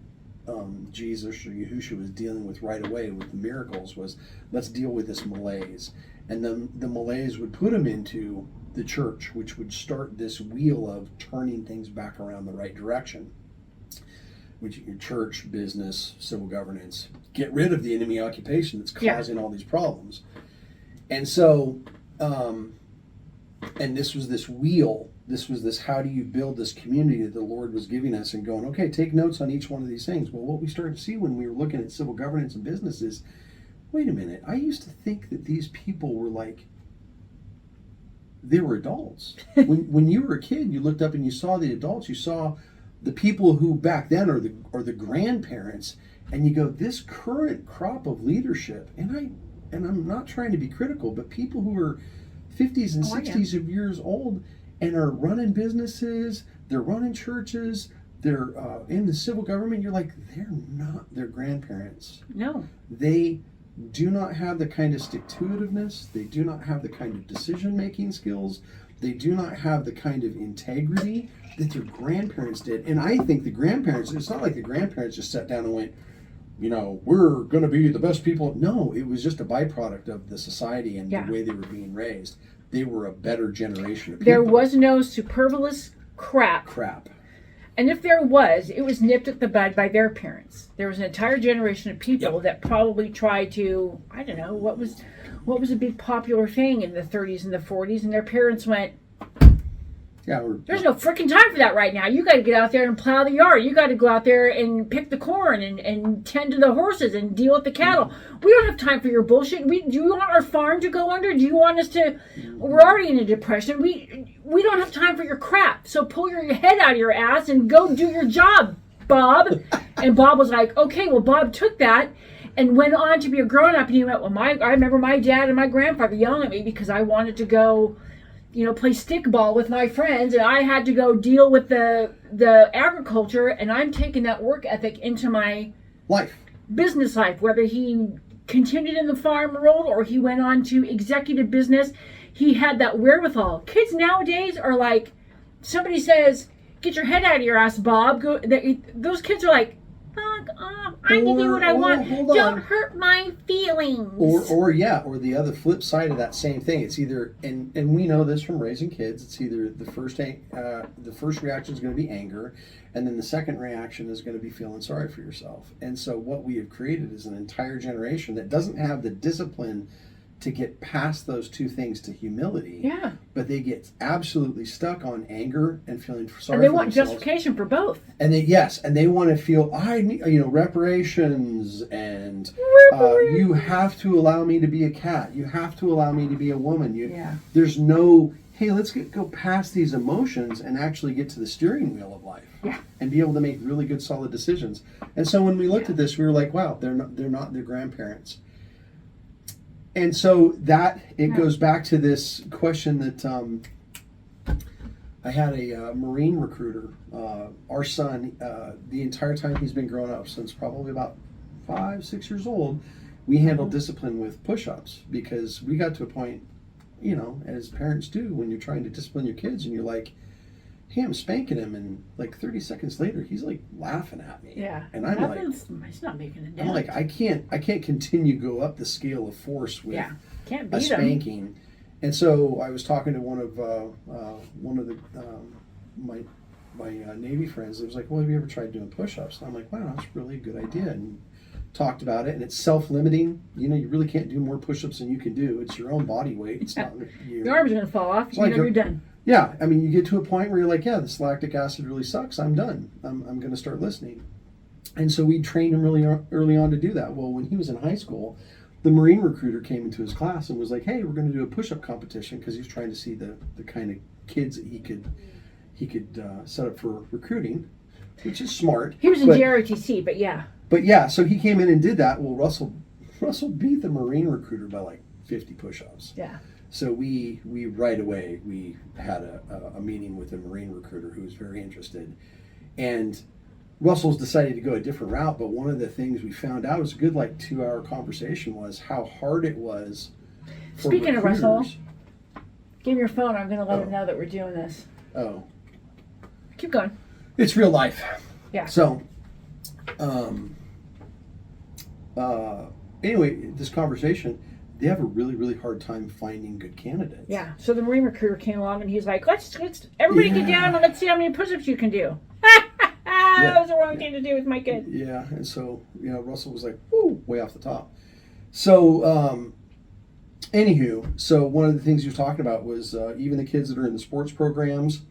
Jesus or Yahushua was dealing with right away with the miracles, was let's deal with this malaise. And then the malaise would put him into the church, which would start this wheel of turning things back around the right direction. Which your church, business, civil governance, get rid of the enemy occupation that's causing all these problems. And so, and this was this wheel, this was this, how do you build this community that the Lord was giving us, and going, okay, take notes on each one of these things. Well, what we started to see when we were looking at civil governance and business is, wait a minute, I used to think that these people were like, they were adults. when you were a kid, you looked up and you saw the adults, you saw the people who back then are the grandparents, and you go, this current crop of leadership, and and I'm not trying to be critical, but people who are 50s and 60s of years old and are running businesses, they're running churches, they're in the civil government, you're like, they're not their grandparents. No. They do not have the kind of stick-to-itiveness. They do not have the kind of decision-making skills. They do not have the kind of integrity that their grandparents did. And I think the grandparents, it's not like the grandparents just sat down and went, we're going to be the best people. No, it was just a byproduct of the society and the way they were being raised. They were a better generation of people. There was no superfluous crap. And if there was, it was nipped at the bud by their parents. There was an entire generation of people that probably tried to, I don't know, what was a big popular thing in the 30s and the 40s, and their parents went, there's no freaking time for that right now. You got to get out there and plow the yard. You got to go out there and pick the corn and tend to the horses and deal with the cattle. We don't have time for your bullshit. Do you want our farm to go under? Do you want us to? We're already in a depression. We don't have time for your crap. So pull your head out of your ass and go do your job, Bob. And Bob was like, okay. Well, Bob took that and went on to be a grown-up. And he went, well, I remember my dad and my grandfather yelling at me because I wanted to go, play stickball with my friends, and I had to go deal with the agriculture, and I'm taking that work ethic into my business life, whether he continued in the farm world or he went on to executive business. He had that wherewithal. Kids nowadays are like, somebody says, get your head out of your ass, Bob. Those kids are like, fuck off. I can do what I want. Don't hurt my feelings. Or the other flip side of that same thing. It's either, and we know this from raising kids, it's either the first reaction is going to be anger, and then the second reaction is going to be feeling sorry for yourself. And so what we have created is an entire generation that doesn't have the discipline to get past those two things to humility. Yeah. But they get absolutely stuck on anger and feeling sorry for themselves. And they want justification for both. And they want to feel, reparations, and you have to allow me to be a cat. You have to allow me to be a woman. There's no, hey, let's go past these emotions and actually get to the steering wheel of life. Yeah. And be able to make really good, solid decisions. And so when we looked at this, we were like, wow, they're not their grandparents. And so goes back to this question that I had a Marine recruiter. Our son, the entire time he's been growing up, since probably about 5-6 years old, we handled discipline with push-ups, because we got to a point, as parents do, when you're trying to discipline your kids and you're like, hey, I'm spanking him, and like 30 seconds later, he's like laughing at me. Yeah. And I'm like, he's not making a dent. I'm like, I can't continue to go up the scale of force with can't a beat spanking. him. And so I was talking to one of my Navy friends. It was like, well, have you ever tried doing push-ups? And I'm like, wow, that's really a good idea. And talked about it, and it's self-limiting. You really can't do more push-ups than you can do. It's your own body weight. It's not your arms are going to fall off. You're done. Yeah, I mean, you get to a point where you're like, this lactic acid really sucks. I'm done. I'm going to start listening. And so we trained him really early on to do that. Well, when he was in high school, the Marine recruiter came into his class and was like, hey, we're going to do a push-up competition, because he was trying to see the kind of kids that he could set up for recruiting, which is smart. He was in JROTC, but yeah. But yeah, so he came in and did that. Well, Russell beat the Marine recruiter by like 50 push-ups. Yeah. So we right away, we had a meeting with a Marine recruiter who was very interested. And Russell's decided to go a different route, but one of the things we found out was a good 2-hour conversation was how hard it was for Speaking recruiters. of Russell, give me your phone. I'm going to let him know that we're doing this. Oh. Keep going. It's real life. Yeah. So, anyway, this conversation, they have a really, really hard time finding good candidates. Yeah. So the Marine recruiter came along and he's like, let's everybody get down and let's see how many push-ups you can do. That was the wrong thing to do with my kid. Yeah. And so, Russell was like, woo, way off the top. So, anywho, so one of the things he was talking about was even the kids that are in the sports programs,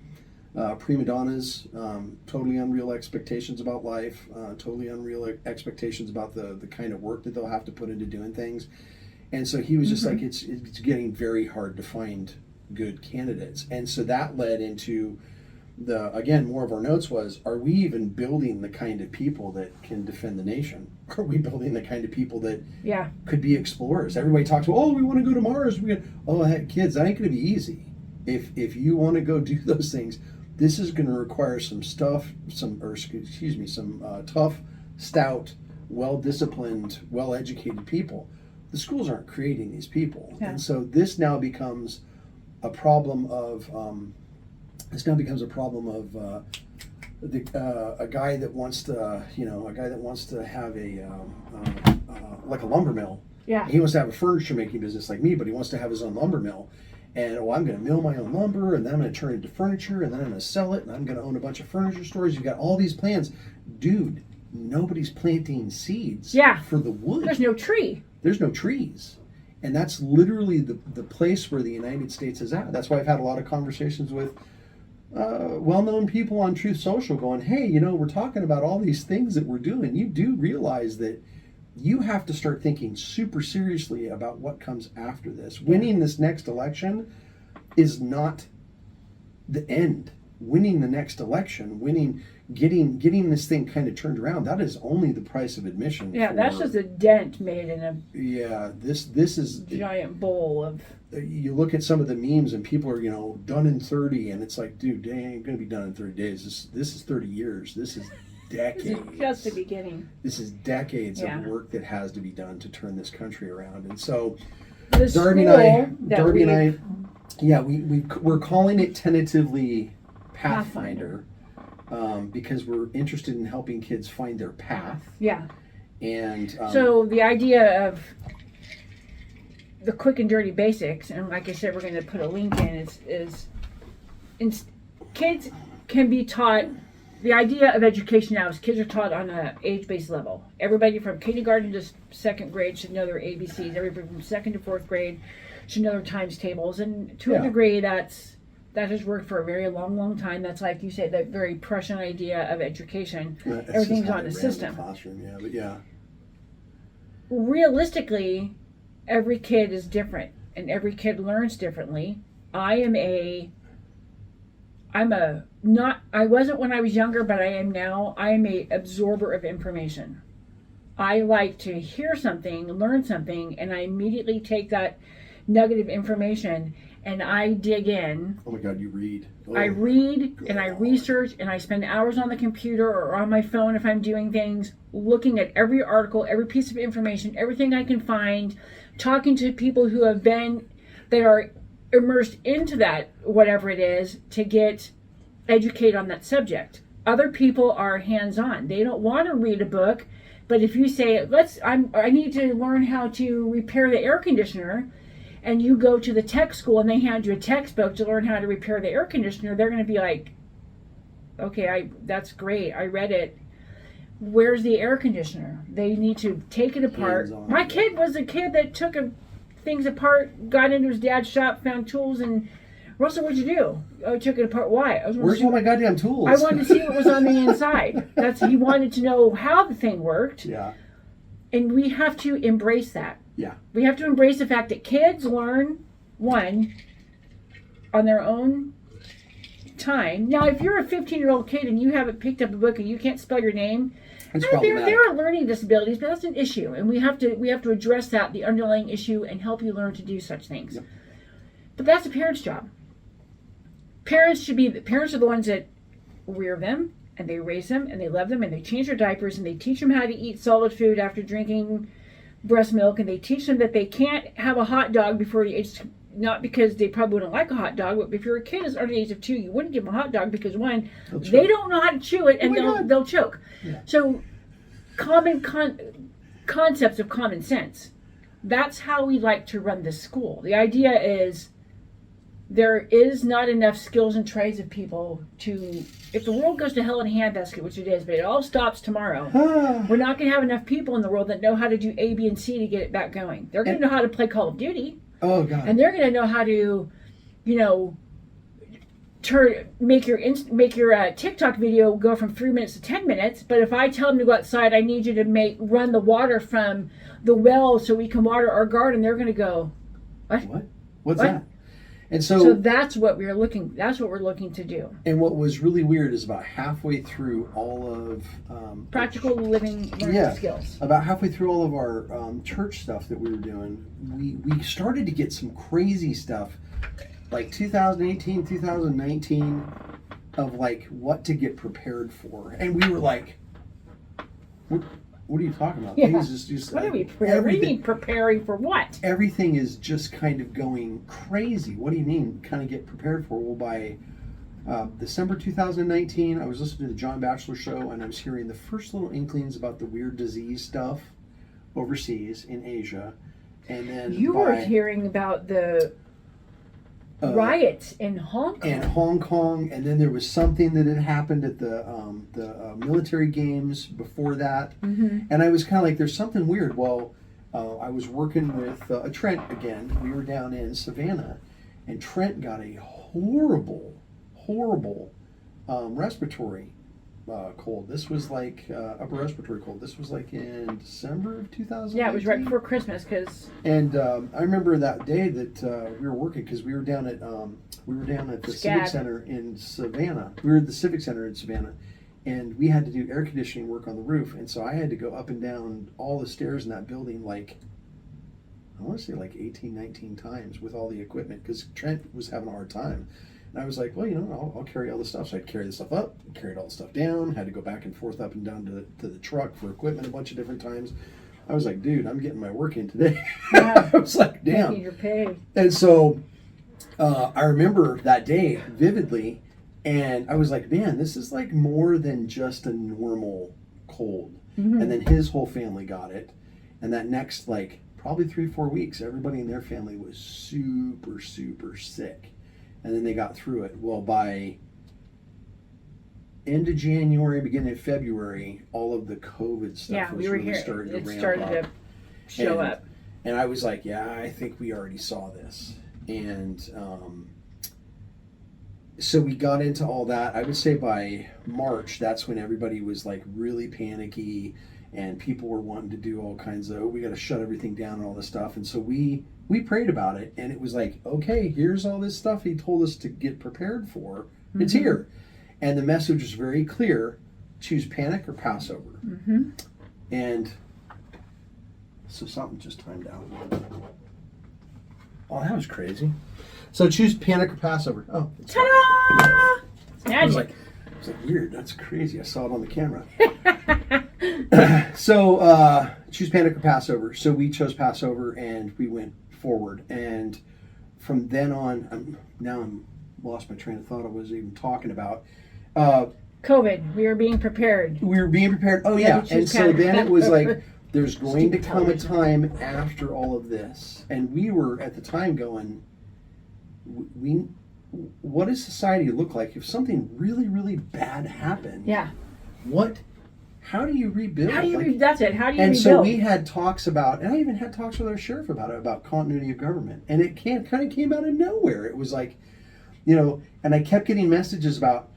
prima donnas, totally unreal expectations about life, totally unreal expectations about the kind of work that they'll have to put into doing things. And so he was just like, it's getting very hard to find good candidates. And so that led into again, more of our notes was, are we even building the kind of people that can defend the nation? Are we building the kind of people that could be explorers? Everybody talks about, oh, we want to go to Mars. Heck, kids, that ain't going to be easy. If you want to go do those things, this is going to require some tough, stout, well-disciplined, well-educated people. The schools aren't creating these people, and so this now becomes a problem of a guy that wants to have like a lumber mill. Yeah. He wants to have a furniture making business like me, but he wants to have his own lumber mill. And I'm going to mill my own lumber, and then I'm going to turn it into furniture, and then I'm going to sell it, and I'm going to own a bunch of furniture stores. You've got all these plans, dude. Nobody's planting seeds for the wood. There's no tree. There's no trees. And that's literally the place where the United States is at. That's why I've had a lot of conversations with well-known people on Truth Social going, hey, we're talking about all these things that we're doing. You do realize that you have to start thinking super seriously about what comes after this. Winning this next election is not the end. Winning the next election, getting this thing kind of turned around, that is only the price of admission. Yeah, that's just a dent made in a this is giant bowl of. You look at some of the memes and people are done in 30, and it's like, dude, they ain't gonna be done in 30 days. This is 30 years. This is decades. This is just the beginning. This is decades of work that has to be done to turn this country around. And so Darby and I, we're calling it tentatively Pathfinder. Because we're interested in helping kids find their path. Yeah. And so the idea of the quick and dirty basics, and like I said, we're going to put a link in, is kids can be taught. The idea of education now is kids are taught on an age-based level. Everybody from kindergarten to second grade should know their ABCs. Everybody from second to fourth grade should know their times tables. And to a degree, that has worked for a very long, long time. That's like you said, that very Prussian idea of education. Everything's on a system. Realistically, every kid is different, and every kid learns differently. I wasn't when I was younger, but I am now. I am a absorber of information. I like to hear something, learn something, and I immediately take that nugget of information and I dig in. Oh my God, you read. Oh, I read and I research and I spend hours on the computer or on my phone if I'm doing things, looking at every article, every piece of information, everything I can find, talking to people who they are immersed into that, whatever it is, to get educated on that subject. Other people are hands-on. They don't want to read a book, but if you say, I need to learn how to repair the air conditioner, and you go to the tech school and they hand you a textbook to learn how to repair the air conditioner, they're going to be like, okay, that's great. I read it. Where's the air conditioner? They need to take it apart. My kid was a kid that took things apart, got into his dad's shop, found tools, and Russell, what'd you do? I took it apart. Why? Where's all my goddamn tools? I wanted to see what was on the inside. He wanted to know how the thing worked. Yeah. And we have to embrace that. Yeah. We have to embrace the fact that kids learn, on their own time. Now, if you're a 15-year-old kid and you haven't picked up a book and you can't spell your name, there are learning disabilities, but that's an issue, and we have to address that, the underlying issue, and help you learn to do such things. Yep. But that's a parent's job. Parents are the ones that rear them, and they raise them, and they love them, and they change their diapers, and they teach them how to eat solid food after drinking breast milk, and they teach them that they can't have a hot dog before the age, not because they probably wouldn't like a hot dog, but if your kid is under the age of 2, you wouldn't give them a hot dog because one, they don't know how to chew it, and they'll choke. Yeah. So common concepts of common sense. That's how we like to run this school. The idea is there is not enough skills and trades of people to, if the world goes to hell in a handbasket, which it is, but it all stops tomorrow, we're not going to have enough people in the world that know how to do A, B, and C to get it back going. They're going to know how to play Call of Duty. Oh, God. And they're going to know how to, make your TikTok video go from 3 minutes to 10 minutes. But if I tell them to go outside, I need you to run the water from the well so we can water our garden, they're going to go, what? What's that? And So that's what we're looking to do. And what was really weird is about halfway through all of Practical living learning skills. About halfway through all of our church stuff that we were doing, we started to get some crazy stuff, like 2018, 2019, of like what to get prepared for, and we were like, what are you talking about? Yeah. Things just what are we preparing? What do you mean preparing for what? Everything is just kind of going crazy. What do you mean kind of get prepared for? Well, by December 2019, I was listening to the John Batchelor show, and I was hearing the first little inklings about the weird disease stuff overseas in Asia. And then you were hearing about the riots in Hong Kong. And then there was something that had happened at the military games before that. Mm-hmm. And I was kind of like, there's something weird. Well, I was working with Trent again. We were down in Savannah, and Trent got a horrible respiratory cold. This was like upper respiratory cold. This was like in December of 2000. Yeah, it was right before Christmas. And I remember that day that we were working, because we were down at the Civic Center in Savannah. We were at the Civic Center in Savannah, and we had to do air conditioning work on the roof. And so I had to go up and down all the stairs in that building, like, I want to say like 18, 19 times with all the equipment, because Trent was having a hard time. And I was like, well, I'll carry all the stuff. So I'd carry the stuff up, carried all the stuff down, had to go back and forth up and down to the truck for equipment a bunch of different times. I was like, dude, I'm getting my work in today. Yeah. I was like, damn. Your pay. And so I remember that day vividly, and I was like, man, this is like more than just a normal cold. Mm-hmm. And then his whole family got it. And that next, like, probably 3-4 weeks, everybody in their family was super, super sick. And then they got through it. Well, by end of January, beginning of February, all of the COVID stuff was really starting to ramp up. To show up. And I was like, yeah, I think we already saw this. And so we got into all that. I would say by March, that's when everybody was like really panicky, and people were wanting to do all kinds of, we got to shut everything down and all this stuff. And so we prayed about it, and it was like, okay, here's all this stuff he told us to get prepared for. Mm-hmm. It's here. And the message was very clear: choose panic or Passover. Mm-hmm. And so something just timed out. Oh, that was crazy. So choose panic or Passover. Oh, ta-da! It was like weird. That's crazy. I saw it on the camera. So choose panic or Passover. So we chose Passover, and we went forward. And from then on, I'm lost my train of thought. I was even talking about COVID. We were being prepared. Oh yeah. And so then it was like, there's going to come a time after all of this, and we were at the time going, what does society look like if something really, really bad happened? Yeah. How do you rebuild? That's it. How do you rebuild? And so we had talks about, and I even had talks with our sheriff about continuity of government. And it kind of came out of nowhere. It was like, and I kept getting messages about,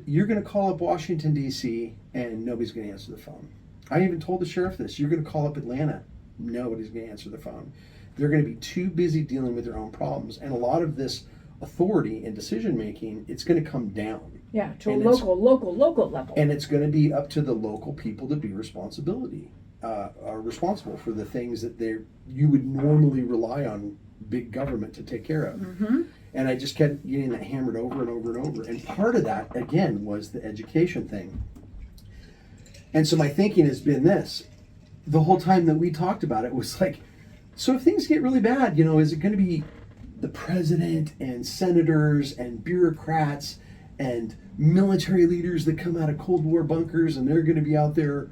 you're going to call up Washington, D.C., and nobody's going to answer the phone. I even told the sheriff this. You're going to call up Atlanta. Nobody's going to answer the phone. They're going to be too busy dealing with their own problems. And a lot of this authority and decision making, it's going to come down. Yeah, to a local level. And it's going to be up to the local people to be responsible for the things that you would normally rely on big government to take care of. Mm-hmm. And I just kept getting that hammered over and over and over. And part of that, again, was the education thing. And so my thinking has been this. The whole time that we talked about it was like, so if things get really bad, is it going to be the president and senators and bureaucrats and military leaders that come out of Cold War bunkers, and they're going to be out there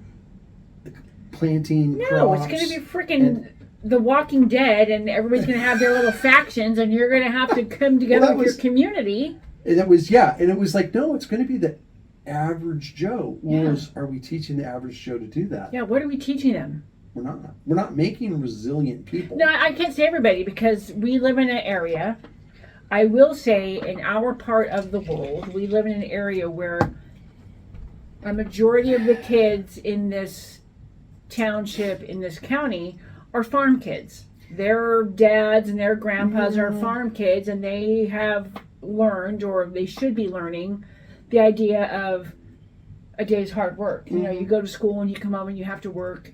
planting crops? No, it's going to be freaking The Walking Dead, and everybody's going to have their little factions, and you're going to have to come together with your community. And it was like, no, it's going to be the average Joe. Are we teaching the average Joe to do that? Yeah, what are we teaching them? We're not making resilient people. No, I can't say everybody, because we live in an area. I will say, in our part of the world, we live in an area where a majority of the kids in this township, in this county, are farm kids. their dads and their grandpas are Yeah. farm kids, and they have learned, or they should be learning, the idea of a day's hard work. You know, you go to school and you come home and you have to work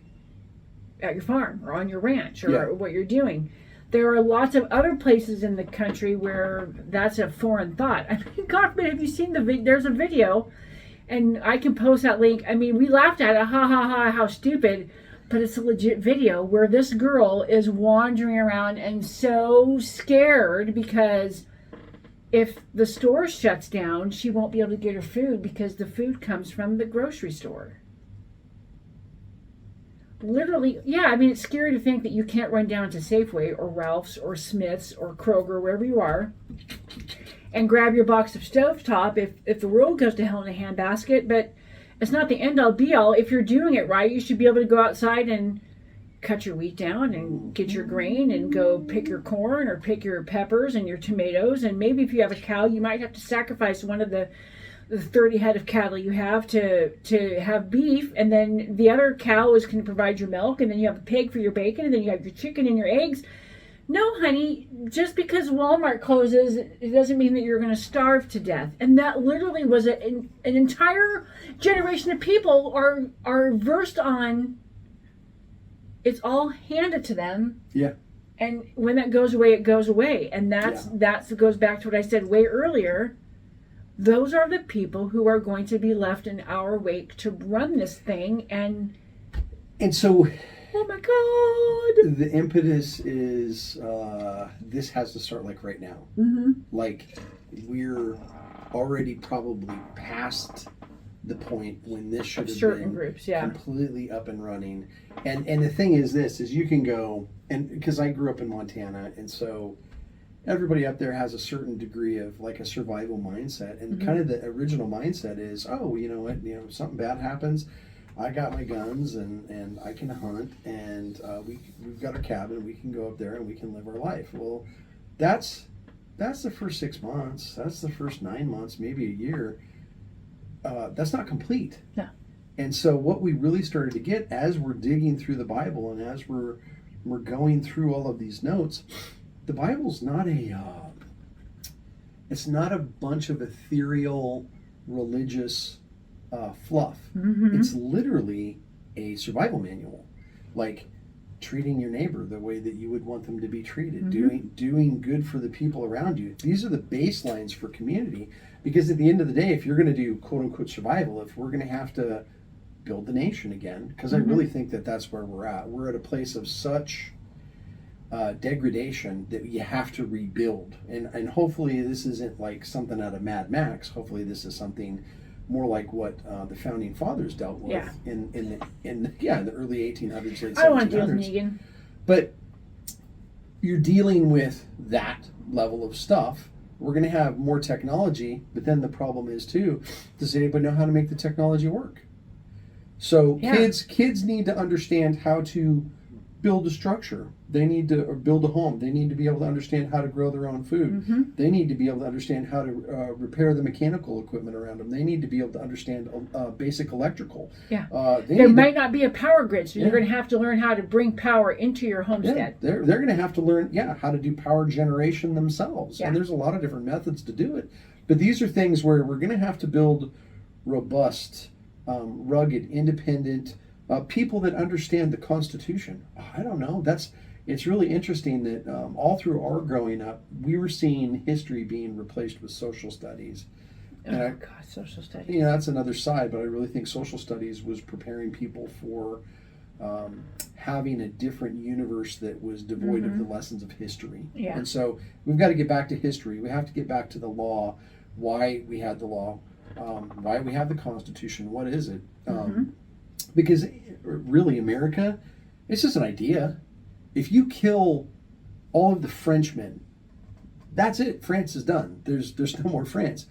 at your farm or on your ranch or what you're doing. There are lots of other places in the country where that's a foreign thought. I mean, God forbid, have you seen there's a video, and I can post that link. I mean, we laughed at it, ha ha ha, how stupid, but it's a legit video where this girl is wandering around and so scared because if the store shuts down, she won't be able to get her food because the food comes from the grocery store. Literally, yeah, I mean, it's scary to think that you can't run down to Safeway or Ralph's or Smith's or Kroger, wherever you are, and grab your box of stovetop if the world goes to hell in a handbasket. But it's not the end all be all. If you're doing it right, you should be able to go outside and cut your wheat down and get your grain and go pick your corn or pick your peppers and your tomatoes. And maybe if you have a cow, you might have to sacrifice one of the 30 head of cattle you have to have beef, and then the other cow is going to provide your milk, and then you have a pig for your bacon, and then you have your chicken and your eggs. No, honey, just because Walmart closes, it doesn't mean that you're going to starve to death. And that literally was an entire generation of people are versed on, it's all handed to them. Yeah. And when that goes away, it goes away. And that goes back to what I said way earlier. Those are the people who are going to be left in our wake to run this thing. And so, oh my God, the impetus is this has to start like right now. Like, we're already probably past the point when this should have been groups, completely up and running. And the thing is this, is you can go, and because I grew up in Montana, and so everybody up there has a certain degree of like a survival mindset, and kind of the original mindset is, oh, you know what, something bad happens, I got my guns and I can hunt, and we've got our cabin, we can go up there and we can live our life. Well, that's the first 6 months, that's the first 9 months, maybe a year. That's not complete. No. And so what we really started to get as we're digging through the Bible and as we're going through all of these notes, the Bible's not it's not a bunch of ethereal religious fluff. It's literally a survival manual, like treating your neighbor the way that you would want them to be treated, doing good for the people around you. These are the baselines for community, because at the end of the day, if you're going to do quote unquote survival, if we're going to have to build the nation again, because I really think that that's where we're at. We're at a place of such degradation that you have to rebuild, and hopefully this isn't like something out of Mad Max. Hopefully this is something more like what the founding fathers dealt with in the early 1800s, late 1700s. I don't want to deal with Negan. But you're dealing with that level of stuff. We're going to have more technology, but then the problem is too, does anybody know how to make the technology work? So kids need to understand how to build a structure. They need to build a home. They need to be able to understand how to grow their own food. They need to be able to understand how to repair the mechanical equipment around them. They need to be able to understand basic electrical. There might not be a power grid, so you're going to have to learn how to bring power into your homestead. They're going to have to learn how to do power generation themselves. And there's a lot of different methods to do it. But these are things where we're going to have to build robust, rugged, independent people that understand the Constitution. I don't know. It's really interesting that all through our growing up, we were seeing history being replaced with social studies. And social studies. That's another side, but I really think social studies was preparing people for having a different universe that was devoid of the lessons of history. And so we've got to get back to history. We have to get back to the law, why we had the law, why we have the Constitution, what is it? Because really, America, it's just an idea. If you kill all of the Frenchmen, that's it. France is done. There's no more France.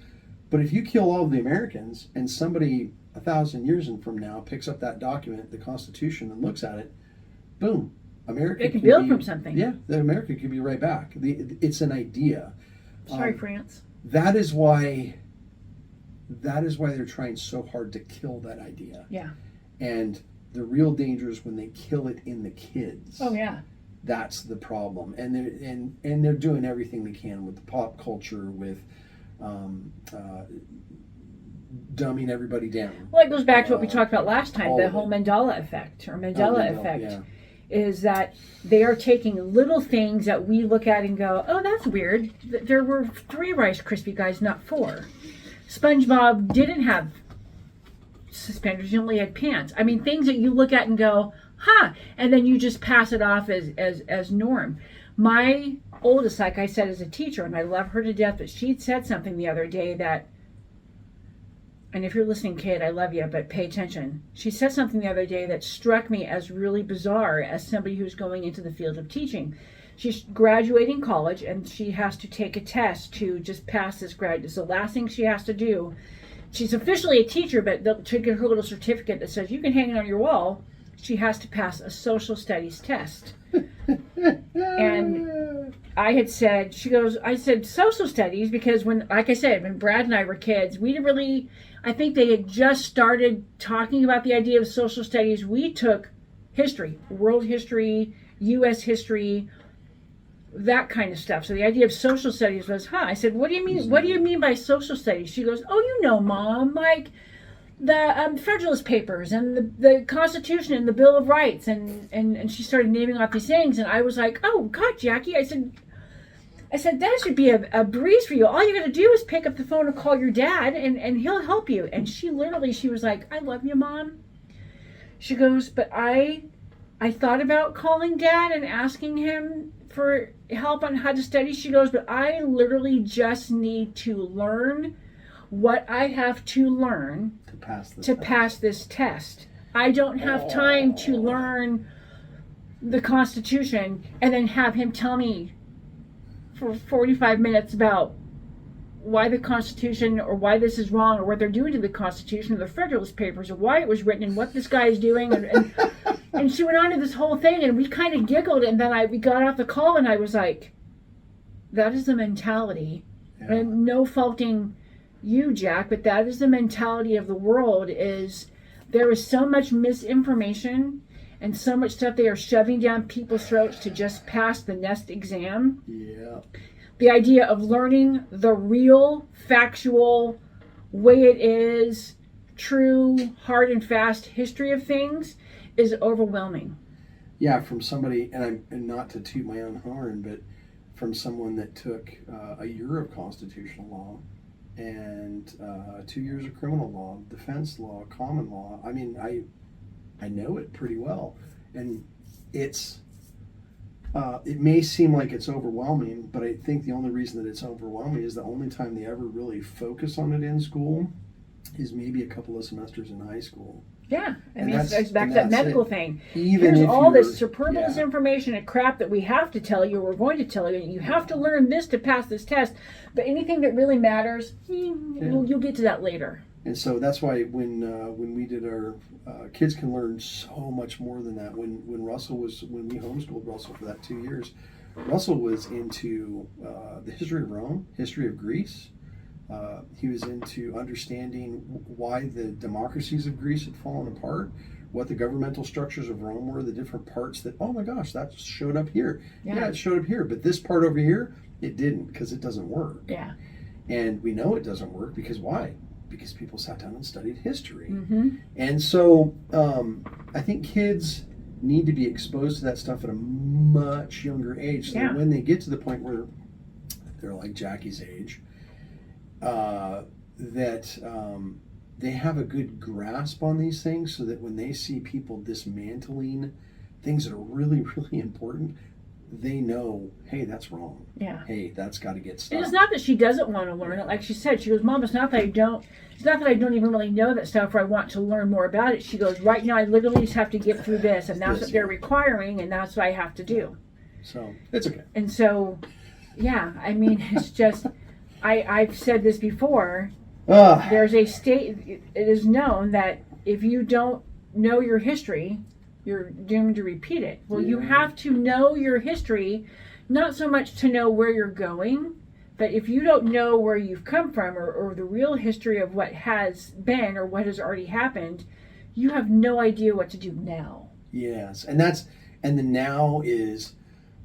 But if you kill all of the Americans, and somebody 1,000 years from now picks up that document, the Constitution, and looks at it, boom, America can build from something. Yeah, America could be right back. It's an idea. Sorry, France. That is why they're trying so hard to kill that idea. Yeah. And the real danger is when they kill it in the kids. Oh, yeah. that's the problem. And they're doing everything they can with the pop culture, with dumbing everybody down. Well, it goes back to what we talked about last time, the whole Mandela effect, Yeah. is that they are taking little things that we look at and go, oh, that's weird. There were 3 Rice Krispie guys, not 4. SpongeBob didn't have suspenders, he only had pants. I mean, things that you look at and go, huh, and then you just pass it off as norm. My oldest, like I said, is a teacher, and I love her to death, but she'd said something the other day that, and if you're listening, kid, I love you, but pay attention. She said something the other day that struck me as really bizarre as somebody who's going into the field of teaching. She's graduating college, and she has to take a test to just pass this grad. It's the last thing she has to do. She's officially a teacher, but to get her little certificate that says you can hang it on your wall, she has to pass a social studies test. And I had said, I said social studies because when, like I said, when Brad and I were kids, we didn't really, I think they had just started talking about the idea of social studies. We took history, world history, U.S. history, that kind of stuff. So the idea of social studies was, I said, what do you mean? What do you mean by social studies? She goes, oh, you know, Mom, like the Federalist Papers and the Constitution and the Bill of Rights. And she started naming off these things. And I was like, oh, God, Jackie. I said, that should be a breeze for you. All you got to do is pick up the phone and call your dad, and he'll help you. And she was like, I love you, Mom. She goes, but I thought about calling Dad and asking him for help on how to study. She goes, but I literally just need to learn what I have to learn to pass this test. I don't have time to learn the Constitution and then have him tell me for 45 minutes about why the Constitution or why this is wrong or what they're doing to the Constitution or the Federalist Papers or why it was written and what this guy is doing. And she went on to this whole thing, and we kind of giggled, and then we got off the call, and I was like, that is the mentality. Yeah. And no faulting you, Jack, but that is the mentality of the world. Is there is so much misinformation and so much stuff they are shoving down people's throats to just pass the next exam. Yeah. The idea of learning the real, factual, way it is, true, hard and fast history of things is overwhelming. Yeah, from somebody, and not to toot my own horn, but from someone that took a year of constitutional law and 2 years of criminal law, defense law, common law. I mean, I know it pretty well, and it may seem like it's overwhelming, but I think the only reason that it's overwhelming is the only time they ever really focus on it in school is maybe a couple of semesters in high school. Yeah, I mean, it's back to that medical thing. Even here's all this superfluous information and crap that we have to tell you, we're going to tell you, you have to learn this to pass this test, but anything that really matters, you'll get to that later. And so that's why when we did our kids can learn so much more than that. When we homeschooled Russell for that 2 years, Russell was into the history of Rome, history of Greece. He was into understanding why the democracies of Greece had fallen apart, what the governmental structures of Rome were, the different parts that, oh my gosh, that showed up here. Yeah, it showed up here, but this part over here, it didn't, because it doesn't work. Yeah. And we know it doesn't work because why? Because people sat down and studied history. Mm-hmm. And so I think kids need to be exposed to that stuff at a much younger age, so that when they get to the point where they're like Jackie's age, that they have a good grasp on these things, so that when they see people dismantling things that are really, really important, they know, hey, that's wrong. Yeah. Hey, that's got to get stopped. And it's not that she doesn't want to learn it. Like she said, she goes, Mom, it's not that I don't even really know that stuff, or I want to learn more about it. She goes, right now I literally just have to get through this, and that's what they're requiring, and that's what I have to do. So it's okay. And so, yeah, I mean, it's just, I've said this before. There's a state, it is known that if you don't know your history, you're doomed to repeat it. Well, you have to know your history, not so much to know where you're going, but if you don't know where you've come from, or the real history of what has been or what has already happened, you have no idea what to do now. Yes, and the now is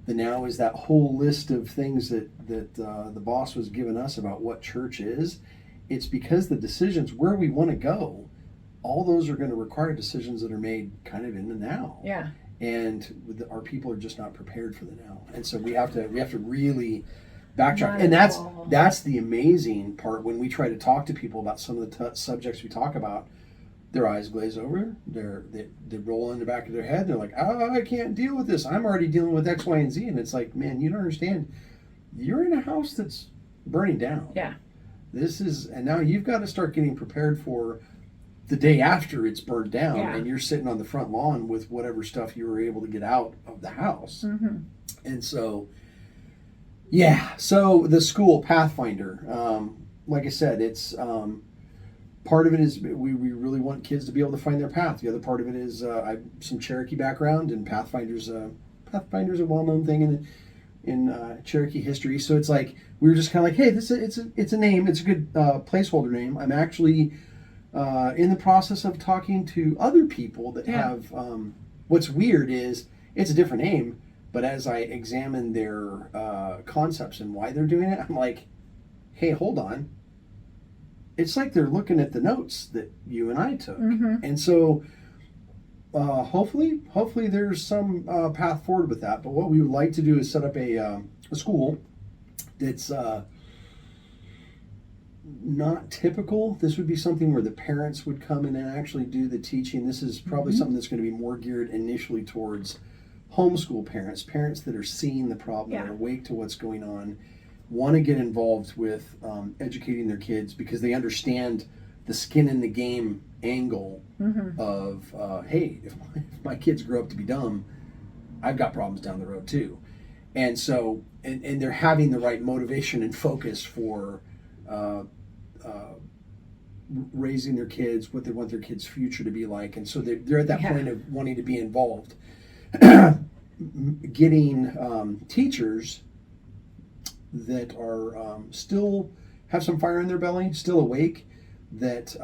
The now is that whole list of things that the boss was giving us about what church is. It's because the decisions where we want to go, all those are going to require decisions that are made kind of in the now. Yeah. And our people are just not prepared for the now, and so we have to really backtrack. Not And at all. that's the amazing part when we try to talk to people about some of the subjects we talk about. Their eyes glaze over. They roll in the back of their head. They're like, "Oh, I can't deal with this. I'm already dealing with X, Y, and Z." And it's like, man, you don't understand. You're in a house that's burning down. Yeah. And now you've got to start getting prepared for the day after it's burned down, Yeah. and you're sitting on the front lawn with whatever stuff you were able to get out of the house. Mm-hmm. And so, yeah. So the school Pathfinder, like I said, it's part of it is we really want kids to be able to find their path. The other part of it is I have some Cherokee background, and Pathfinder's a well-known thing in Cherokee history. So it's like we were just kind of like, hey, it's a name. It's a good placeholder name. I'm actually in the process of talking to other people that have. What's weird is it's a different name, but as I examine their concepts and why they're doing it, I'm like, hey, hold on. It's like they're looking at the notes that you and I took, and so hopefully there's some path forward with that. But what we would like to do is set up a school that's not typical. This would be something where the parents would come in and actually do the teaching. This is probably something that's going to be more geared initially towards homeschool parents that are seeing the problem, that are awake to what's going on, want to get involved with educating their kids because they understand the skin in the game angle of, hey, if my kids grow up to be dumb, I've got problems down the road too. And so, and they're having the right motivation and focus for raising their kids, what they want their kids' future to be like. And so they're at that point of wanting to be involved. Getting teachers that are still have some fire in their belly, still awake, that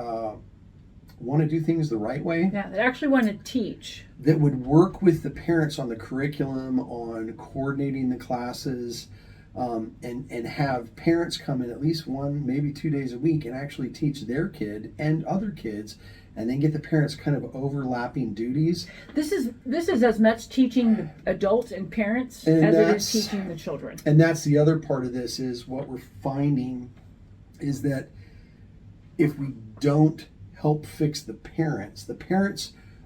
want to do things the right way. Yeah, that actually want to teach. That would work with the parents on the curriculum, on coordinating the classes, and have parents come in at least 1, maybe 2 days a week and actually teach their kid and other kids, and then get the parents kind of overlapping duties. This is as much teaching the adults and parents as it is teaching the children. And that's the other part of this is what we're finding is that if we don't help fix the parents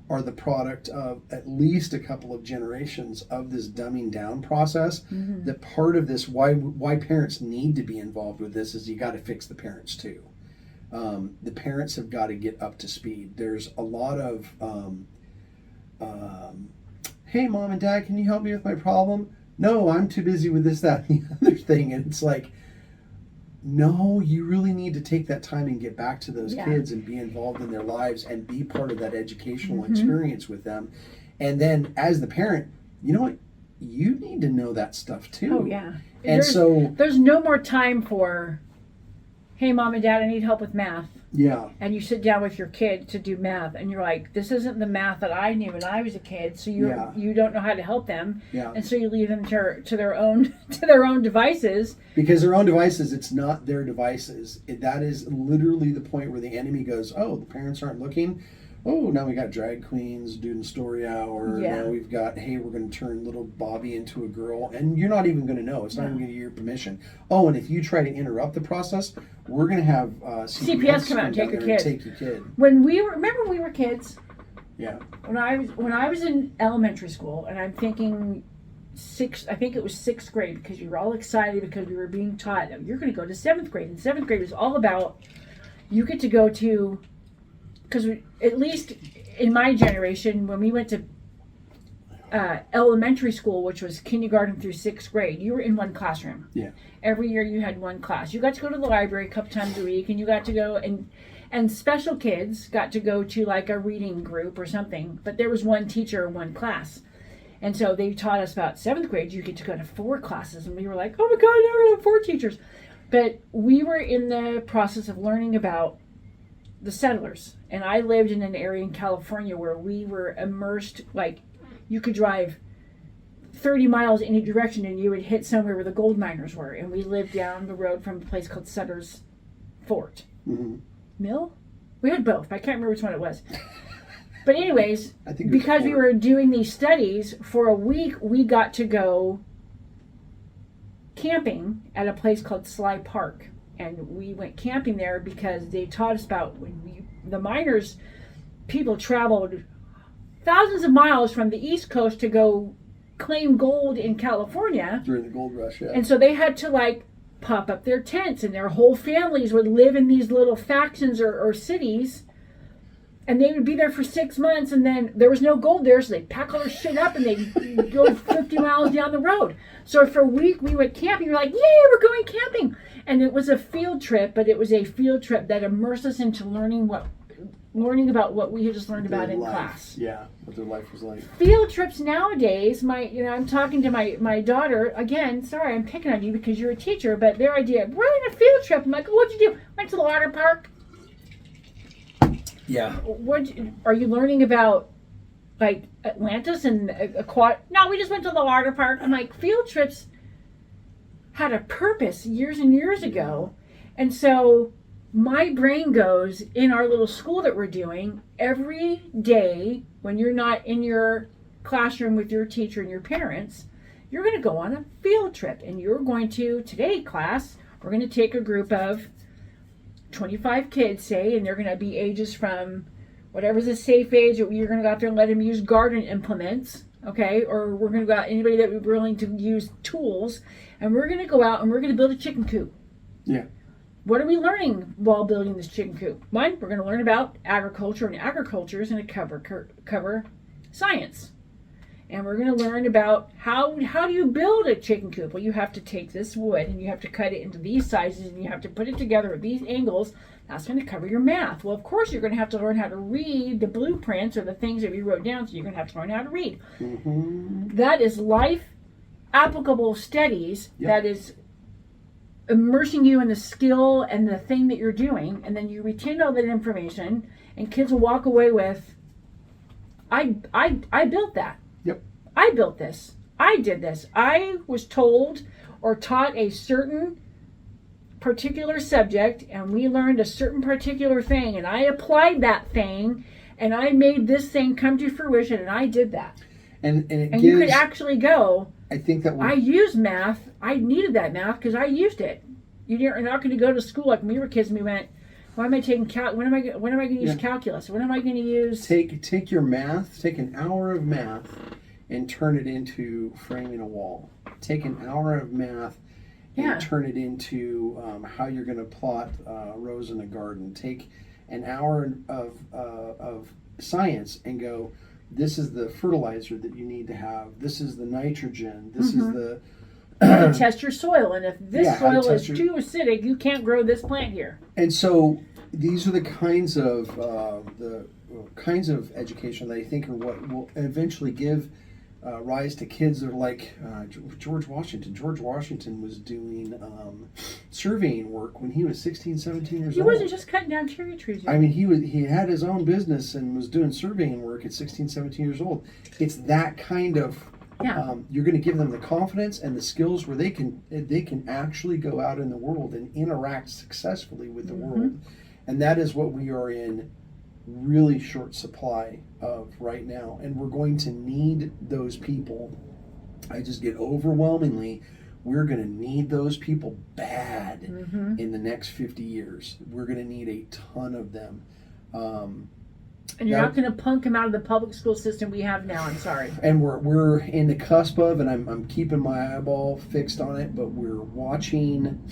are the product of at least a couple of generations of this dumbing down process. That part of this, why parents need to be involved with this is you got to fix the parents too. The parents have got to get up to speed. There's a lot of, hey, mom and dad, can you help me with my problem? No, I'm too busy with this, that, and the other thing. And it's like, no, you really need to take that time and get back to those kids and be involved in their lives and be part of that educational experience with them. And then as the parent, you know what? You need to know that stuff too. Oh, yeah. And there's no more time for, hey, mom and dad, I need help with math. Yeah. And you sit down with your kid to do math, and you're like, this isn't the math that I knew when I was a kid, so you don't know how to help them. Yeah. And so you leave them to their own devices. Because their own devices, it's not their devices. That is literally the point where the enemy goes, oh, the parents aren't looking. Oh, now we got drag queens doing story hour. Yeah. Now we've got, hey, we're going to turn little Bobby into a girl. And you're not even going to know. It's not even going to get your permission. Oh, and if you try to interrupt the process, we're going to have CPS come out and take your kid. When we were kids. Yeah. When I was in elementary school, and I'm thinking I think it was 6th grade, because you were all excited because we were being taught that you're going to go to 7th grade. And 7th grade was all about, you get to go to, because at least in my generation, when we went to elementary school, which was kindergarten through 6th grade, you were in one classroom. Yeah. Every year you had one class. You got to go to the library a couple times a week, and you got to go and special kids got to go to like a reading group or something, but there was one teacher in one class. And so they taught us about 7th grade, you get to go to 4 classes, and we were like, oh my God, I never have 4 teachers. But we were in the process of learning about the settlers, and I lived in an area in California where we were immersed, like you could drive 30 miles any direction and you would hit somewhere where the gold miners were. And we lived down the road from a place called Sutter's Fort. Mill? We had both. I can't remember which one it was. But anyways, because we were doing these studies, for a week we got to go camping at a place called Sly Park. And we went camping there because they taught us about the miners, people traveled thousands of miles from the East Coast to go claim gold in California. During the gold rush, yeah. And so they had to like pop up their tents and their whole families would live in these little factions or cities. And they would be there for 6 months, and then there was no gold there, so they'd pack all their shit up and they'd go 50 miles down the road. So for a week we went camping. We're like, yay, we're going camping. And it was a field trip, but it was a field trip that immersed us into learning about what we had just learned about in class. Yeah, what their life was like. Field trips nowadays, I'm talking to my daughter, again, sorry, I'm picking on you because you're a teacher, but their idea, we're on a field trip. I'm like, what'd you do? Went to the water park. Yeah. What are you learning about, like Atlantis and No, we just went to the water park. I'm like, field trips had a purpose years and years ago, and so my brain goes in our little school that we're doing every day when you're not in your classroom with your teacher and your parents. You're going to go on a field trip, and you're going to today class. We're going to take a group of 25 kids, say, and they're going to be ages from whatever's a safe age. You're going to go out there and let them use garden implements, okay? Or we're going to go out, anybody that would be willing to use tools, and we're going to go out and we're going to build a chicken coop. Yeah. What are we learning while building this chicken coop? One, we're going to learn about agriculture, and agriculture is going to cover science. And we're going to learn about how do you build a chicken coop? Well, you have to take this wood and you have to cut it into these sizes and you have to put it together at these angles. That's going to cover your math. Well, of course, you're going to have to learn how to read the blueprints or the things that we wrote down, so you're going to have to learn how to read. That is life applicable studies. Yep. That is immersing you in the skill and the thing that you're doing, and then you retain all that information, and kids will walk away with, I built that. Yep. I built this. I did this. I was told or taught a certain particular subject, and we learned a certain particular thing, and I applied that thing, and I made this thing come to fruition, and I did that. And you could actually go, I think that I used math. I needed that math because I used it. You're not going to go to school like when we were kids and we went, why am I taking when am I going to use calculus? When am I going to use... Take your math, take an hour of math and turn it into framing a wall. Take an hour of math and turn it into how you're going to plot rows in a garden. Take an hour of science and go, this is the fertilizer that you need to have. This is the nitrogen. This is the... You can test your soil, and if this soil is too acidic, you can't grow this plant here. And so these are the kinds of education that I think are what will eventually give rise to kids that are like George Washington. George Washington was doing surveying work when he was 16, 17 years old. He wasn't just cutting down cherry trees. I mean, he had his own business and was doing surveying work at 16, 17 years old. It's that kind of... you're going to give them the confidence and the skills where they can actually go out in the world and interact successfully with the world. And that is what we are in really short supply of right now. And we're going to need those people. I just get overwhelmingly, we're going to need those people bad in the next 50 years. We're going to need a ton of them. And you're not going to punk them out of the public school system we have now. I'm sorry. And we're in the cusp of, and I'm keeping my eyeball fixed on it, but we're watching,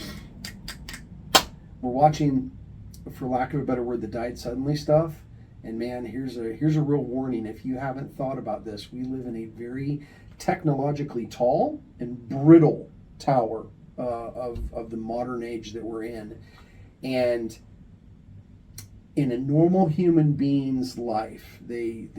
for lack of a better word, the died suddenly stuff. And man, here's a real warning. If you haven't thought about this, we live in a very technologically tall and brittle tower of the modern age that we're in, and in a normal human being's life, they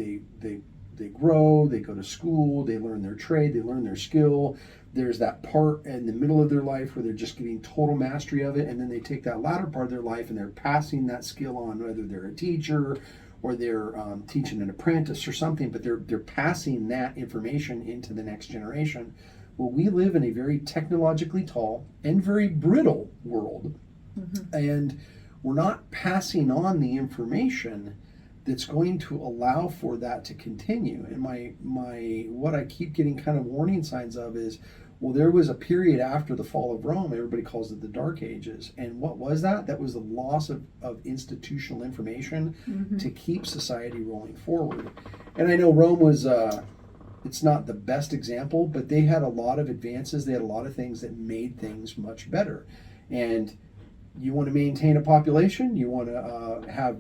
grow, they go to school, they learn their trade, they learn their skill. There's that part in the middle of their life where they're just getting total mastery of it, and then they take that latter part of their life and they're passing that skill on, whether they're a teacher or they're teaching an apprentice or something, but they're passing that information into the next generation. Well, we live in a very technologically tall and very brittle world, and we're not passing on the information that's going to allow for that to continue. And my what I keep getting kind of warning signs of is, well, there was a period after the fall of Rome, everybody calls it the Dark Ages. And what was that? That was the loss of institutional information to keep society rolling forward. And I know Rome was, it's not the best example, but they had a lot of advances. They had a lot of things that made things much better. And you want to maintain a population, you want to have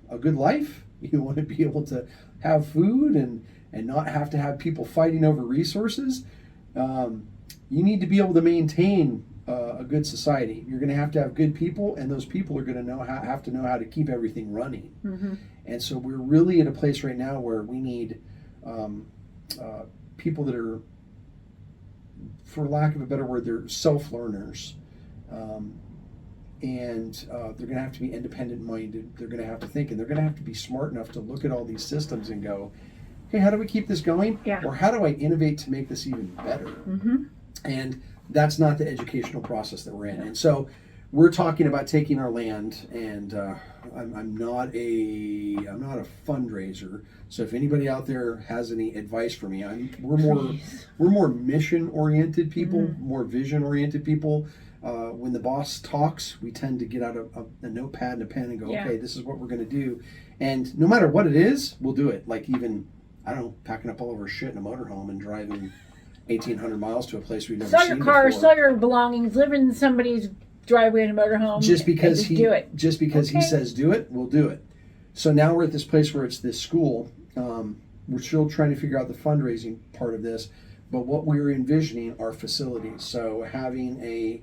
a good life, you want to be able to have food and not have to have people fighting over resources. You need to be able to maintain a good society. You're going to have good people, and those people are going to have to know how to keep everything running. And so we're really at a place right now where we need people that are, for lack of a better word, they're self-learners. And they're going to have to be independent-minded. They're going to have to think, and they're going to have to be smart enough to look at all these systems and go, hey, how do we keep this going? Or how do I innovate to make this even better? And that's not the educational process that we're in. And so we're talking about taking our land, and I'm not a fundraiser. So if anybody out there has any advice for me, we're more mission-oriented people, more vision-oriented people. When the boss talks, we tend to get out a notepad and a pen and go, okay, this is what we're going to do. And no matter what it is, we'll do it. Like even, I don't know, packing up all of our shit in a motorhome and driving 1,800 miles to a place we've never seen before. Sell your car, sell your belongings, live in somebody's driveway in a motorhome. Just because do it. Just because he says do it, we'll do it. So now we're at this place where it's this school. We're still trying to figure out the fundraising part of this, but what we're envisioning are facilities. So having a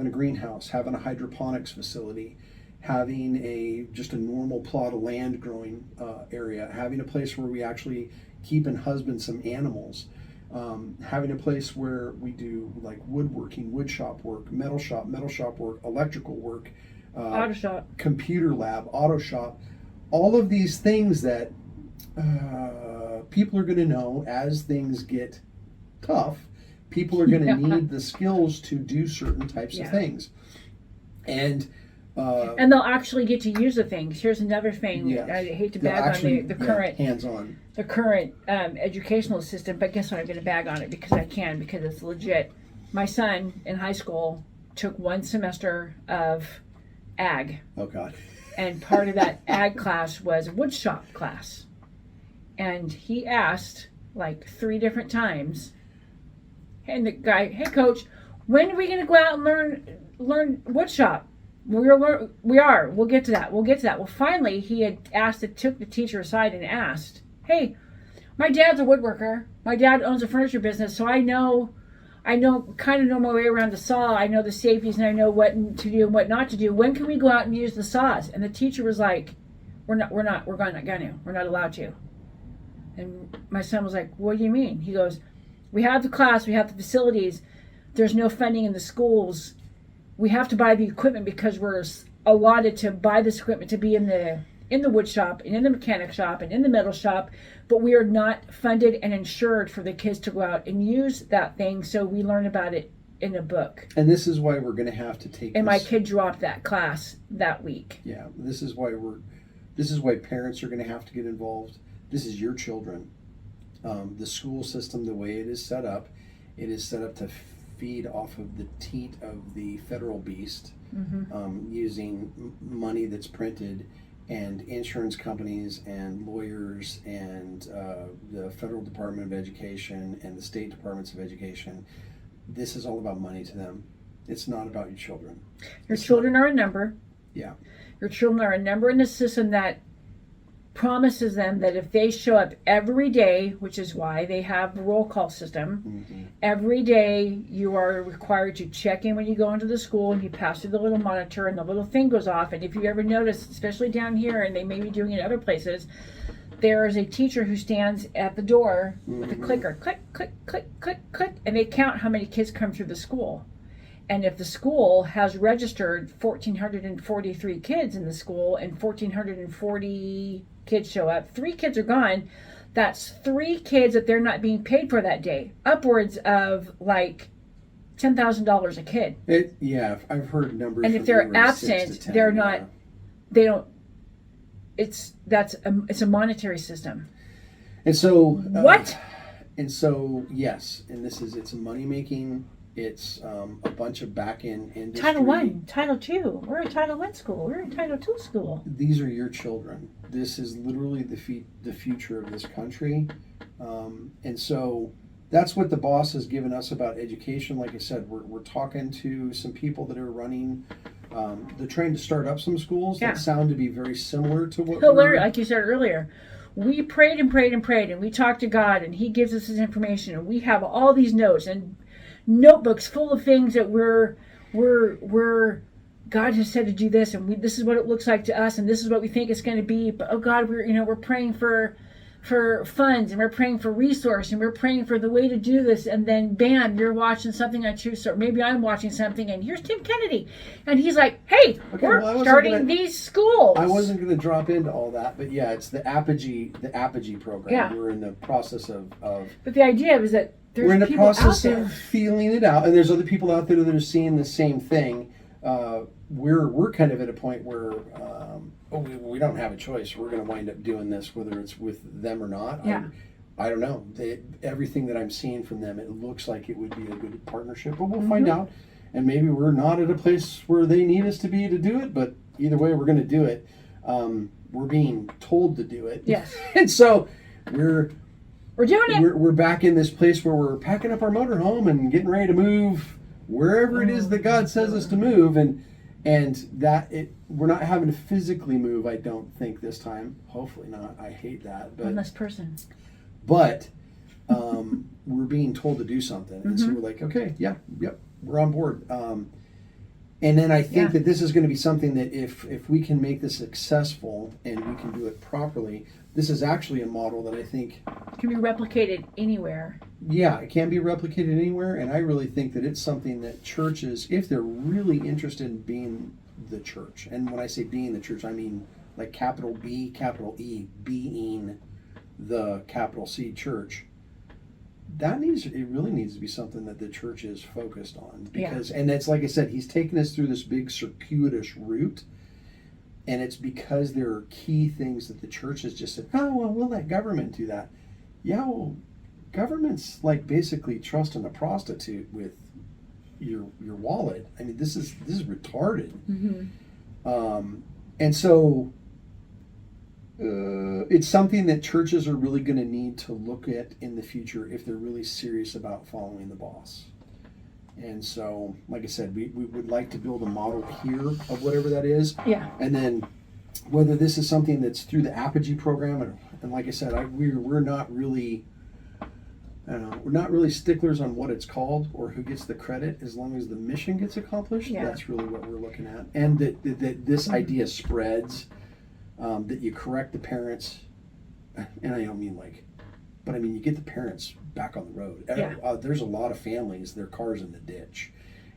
greenhouse, having a hydroponics facility, having just a normal plot of land growing area, having a place where we actually keep and husband some animals, having a place where we do like woodworking, wood shop work, metal shop work, electrical work, auto shop, computer lab, auto shop, all of these things that people are going to know as things get tough. People are going to need the skills to do certain types of things. And they'll actually get to use the things. Here's another thing. I hate to bag on the current hands-on. The current educational system, but guess what? I'm going to bag on it because I can, because it's legit. My son in high school took 1 semester of ag. Oh God. And part of that ag class was a wood shop class. And he asked like 3 different times, and the guy, hey coach, when are we going to go out and learn wood shop? We are. We'll get to that. Well, finally, he had took the teacher aside and asked, hey, my dad's a woodworker. My dad owns a furniture business, so I kind of know my way around the saw. I know the safeties, and I know what to do and what not to do. When can we go out and use the saws? And the teacher was like, we're not allowed to. And my son was like, what do you mean? He goes, we have the class, we have the facilities. There's no funding in the schools. We have to buy the equipment because we're allotted to buy this equipment to be in the wood shop and in the mechanic shop and in the metal shop, but we are not funded and insured for the kids to go out and use that thing, so we learn about it in a book. And this is why we're going to have to take my kid dropped that class that week. Yeah, this is why parents are going to have to get involved. This is your children. The school system, the way it is set up to feed off of the teat of the federal beast, using money that's printed, and insurance companies and lawyers and the Federal Department of Education and the state departments of education. This is all about money to them. It's not about your children. Your children are a number. Yeah. Your children are a number in a system that promises them that if they show up every day, which is why they have the roll call system, every day you are required to check in when you go into the school, and you pass through the little monitor and the little thing goes off. And if you ever notice, especially down here, and they may be doing it in other places, there is a teacher who stands at the door with a clicker, click, click, click, click, click, and they count how many kids come through the school. And if the school has registered 1,443 kids in the school and 1,440 kids show up, 3 kids are gone, that's 3 kids that they're not being paid for that day. Upwards of like $10,000 a kid. I've heard numbers. And if they're absent, they're not, they don't, it's a monetary system. And so what? And so yes, and it's money making. It's a bunch of back end industry. Title I, Title II. We're a Title I school. We're a Title II school. These are your children. This is literally the future of this country, and so that's what the boss has given us about education. Like I said, we're talking to some people that are running. They're trying to start up some schools that sound to be very similar to what. Like you said earlier, we prayed and prayed and prayed, and we talked to God, and He gives us His information, and we have all these notes and notebooks full of things that we're God has said to do this, and this is what it looks like to us, and this is what we think it's going to be. But oh God, we're praying for funds, and we're praying for resource, and we're praying for the way to do this. And then bam, you're watching something on True Story. Maybe I'm watching something, and here's Tim Kennedy, and he's like, "Hey, we're starting these schools." I wasn't going to drop into all that, but yeah, it's the Apogee program. Yeah. We're in the process of. But the idea is that there's we're in the people process out there of feeling it out, and there's other people out there that are seeing the same thing. We're kind of at a point where we don't have a choice. We're going to wind up doing this, whether it's with them or not. Yeah. I don't know. Everything that I'm seeing from them, it looks like it would be a good partnership, but we'll find out. And maybe we're not at a place where they need us to be to do it, but either way, we're going to do it. We're being told to do it. Yes. And so we're doing it. We're back in this place where we're packing up our motorhome and getting ready to move wherever it is that God says us to move, and we're not having to physically move. I don't think this time. Hopefully not. I hate that. But one less person. But we're being told to do something, and so we're like, okay, yep, we're on board. And then I think that this is going to be something that if we can make this successful and we can do it properly, this is actually a model that I think can be replicated anywhere. Yeah, it can be replicated anywhere, and I really think that it's something that churches, if they're really interested in being the church, and when I say being the church, I mean like capital B, capital E, being the capital C church. It really needs to be something that the church is focused on, because and it's like I said, he's taken us through this big circuitous route, and it's because there are key things that the church has just said, oh well, we'll let government do that. Yeah, well, government's like basically trusting a prostitute with your wallet. I mean, this is retarded. And so it's something that churches are really going to need to look at in the future if they're really serious about following the boss. And so, like I said, we would like to build a model here of whatever that is. Yeah. And then whether this is something that's through the Apogee program, and like I said, we're not really, we're not really sticklers on what it's called or who gets the credit, as long as the mission gets accomplished. Yeah. That's really what we're looking at, and that this idea spreads, that you correct the parents, and I don't mean but I mean you get the parents back on the road. Yeah. There's a lot of families, their cars in the ditch.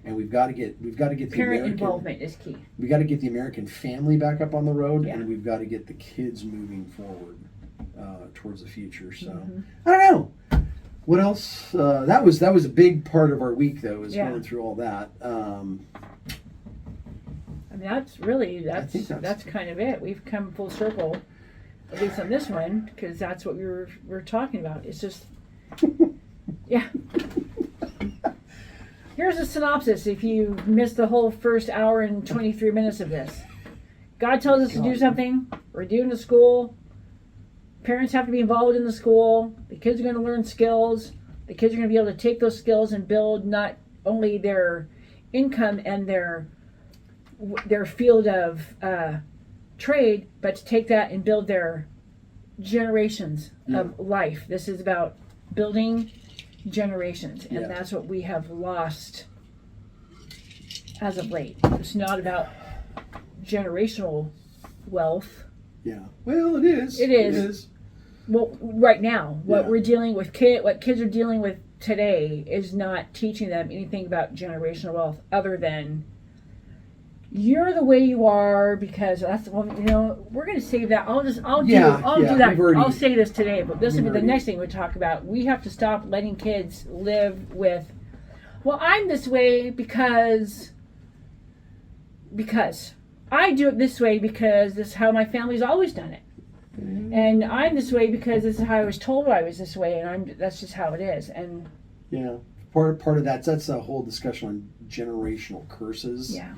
And we've got to get the parent involvement is key. We got to get the American family back up on the road, Yeah. and we've got to get the kids moving forward towards the future. So I don't know what else. That was a big part of our week, though, is going through all that. I mean, that's kind of it. We've come full circle, at least on this one, because that's what we're talking about. It's just, yeah. Here's a synopsis if you missed the whole first hour and 23 minutes of this. God tells us to do something. We're doing the school. Parents have to be involved in the school. The kids are going to learn skills. The kids are going to be able to take those skills and build not only their income and their field of trade, but to take that and build their generations of life. This is about building generations, and that's what we have lost as of late. It's not about generational wealth. Yeah. Well, it is. It is. Well, right now, what we're dealing with, what kids are dealing with today is not teaching them anything about generational wealth other than you're the way you are because that's we're going to save that. I'll do that. I'll say this today, but this will be the next thing we talk about. We have to stop letting kids live with, well, I'm this way because I do it this way because this is how my family's always done it. And I'm this way because this is how I was told I was this way, and that's just how it is. And part of that's a whole discussion on generational curses. Yeah.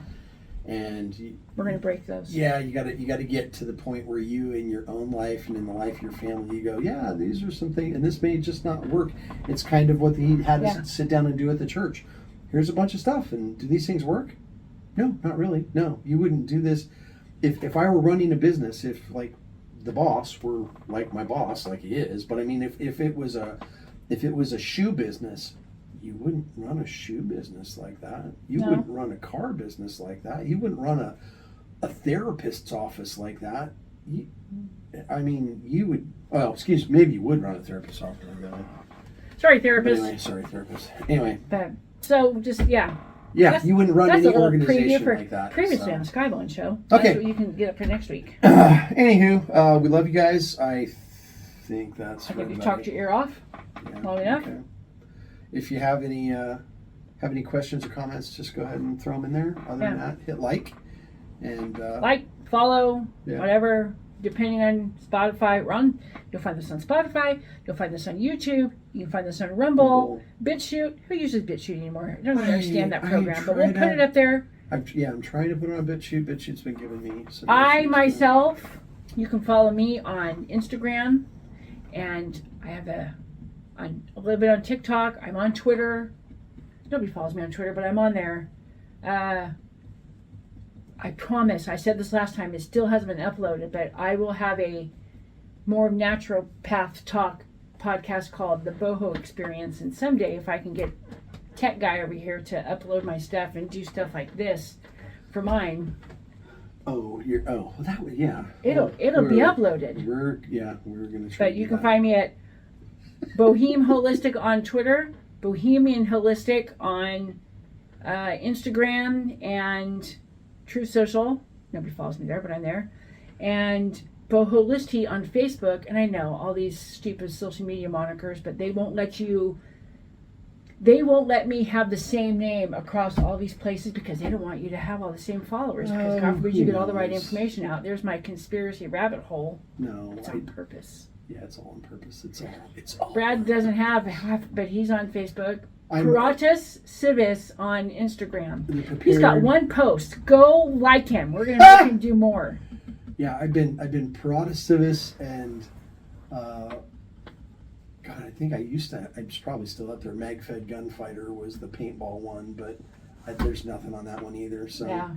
And we're going to break those. Yeah, you got to get to the point where you in your own life and in the life of your family, you go, yeah, these are some things, and this may just not work. It's kind of what he had to sit down and do at the church. Here's a bunch of stuff, and do these things work? No, not really. No, you wouldn't do this if I were running a business. If like the boss were like my boss, like he is. But I mean, if it was a shoe business, you wouldn't run a shoe business like that. You wouldn't run a car business like that. You wouldn't run a therapist's office like that. You would. Well, excuse me. Maybe you would run a therapist's office like that. Sorry, therapist. Anyway, sorry, therapist. Anyway. So just Yeah, you wouldn't run any organization like that. Previously on the Skybone Show. Okay. That's what you can get up for next week. Anywho, we love you guys. I think that's. I think you talked your ear off long enough. Okay. If you have any questions or comments, just go ahead and throw them in there. Other than that, hit like and follow, whatever. Depending on Spotify, you'll find this on Spotify. You'll find this on YouTube. You can find this on Rumble, BitChute. Who uses BitChute anymore? I don't really understand that program, but we'll put it up there. I'm trying to put it on BitChute. BitChute's been giving me some. You can follow me on Instagram, and I have a little bit on TikTok. I'm on Twitter. Nobody follows me on Twitter, but I'm on there. I promise, I said this last time, it still hasn't been uploaded, but I will have a more natural path talk podcast called The Boho Experience. And someday, if I can get tech guy over here to upload my stuff and do stuff like this for mine. It'll be uploaded. We're going to try. But you can find me at Bohem Holistic on Twitter, Bohemian Holistic on Instagram, and True Social. Nobody follows me there, but I'm there. And Boholisty on Facebook. And I know all these stupid social media monikers, but they won't let me have the same name across all these places because they don't want you to have all the same followers. Because God forbid you get all the right information out. There's my conspiracy rabbit hole. No, it's on purpose. Yeah, it's all on purpose. It's all. Brad doesn't have half, but he's on Facebook. Piratus Civis on Instagram. He's got one post. Go like him. We're gonna make him do more. Yeah, I've been Piratus Civis and God, I think I'm probably still up there. Magfed Gunfighter was the paintball one, but there's nothing on that one either. So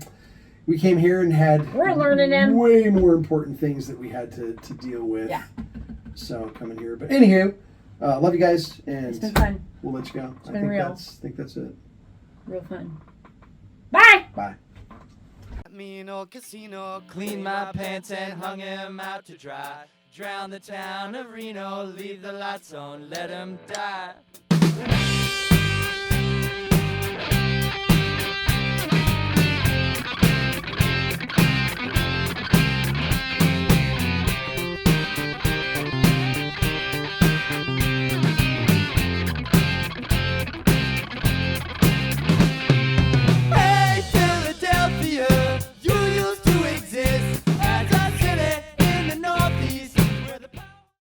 we came here and we're learning them. Way more important things that we had to deal with. Yeah. So coming here, but anywho, love you guys, and it's been fun. We'll let you go. It's been real. I think that's it. Real fun. Bye. Bye. Me in old casino, cleaned my pants and hung him out to dry. Drown the town of Reno, leave the lights on, let him die.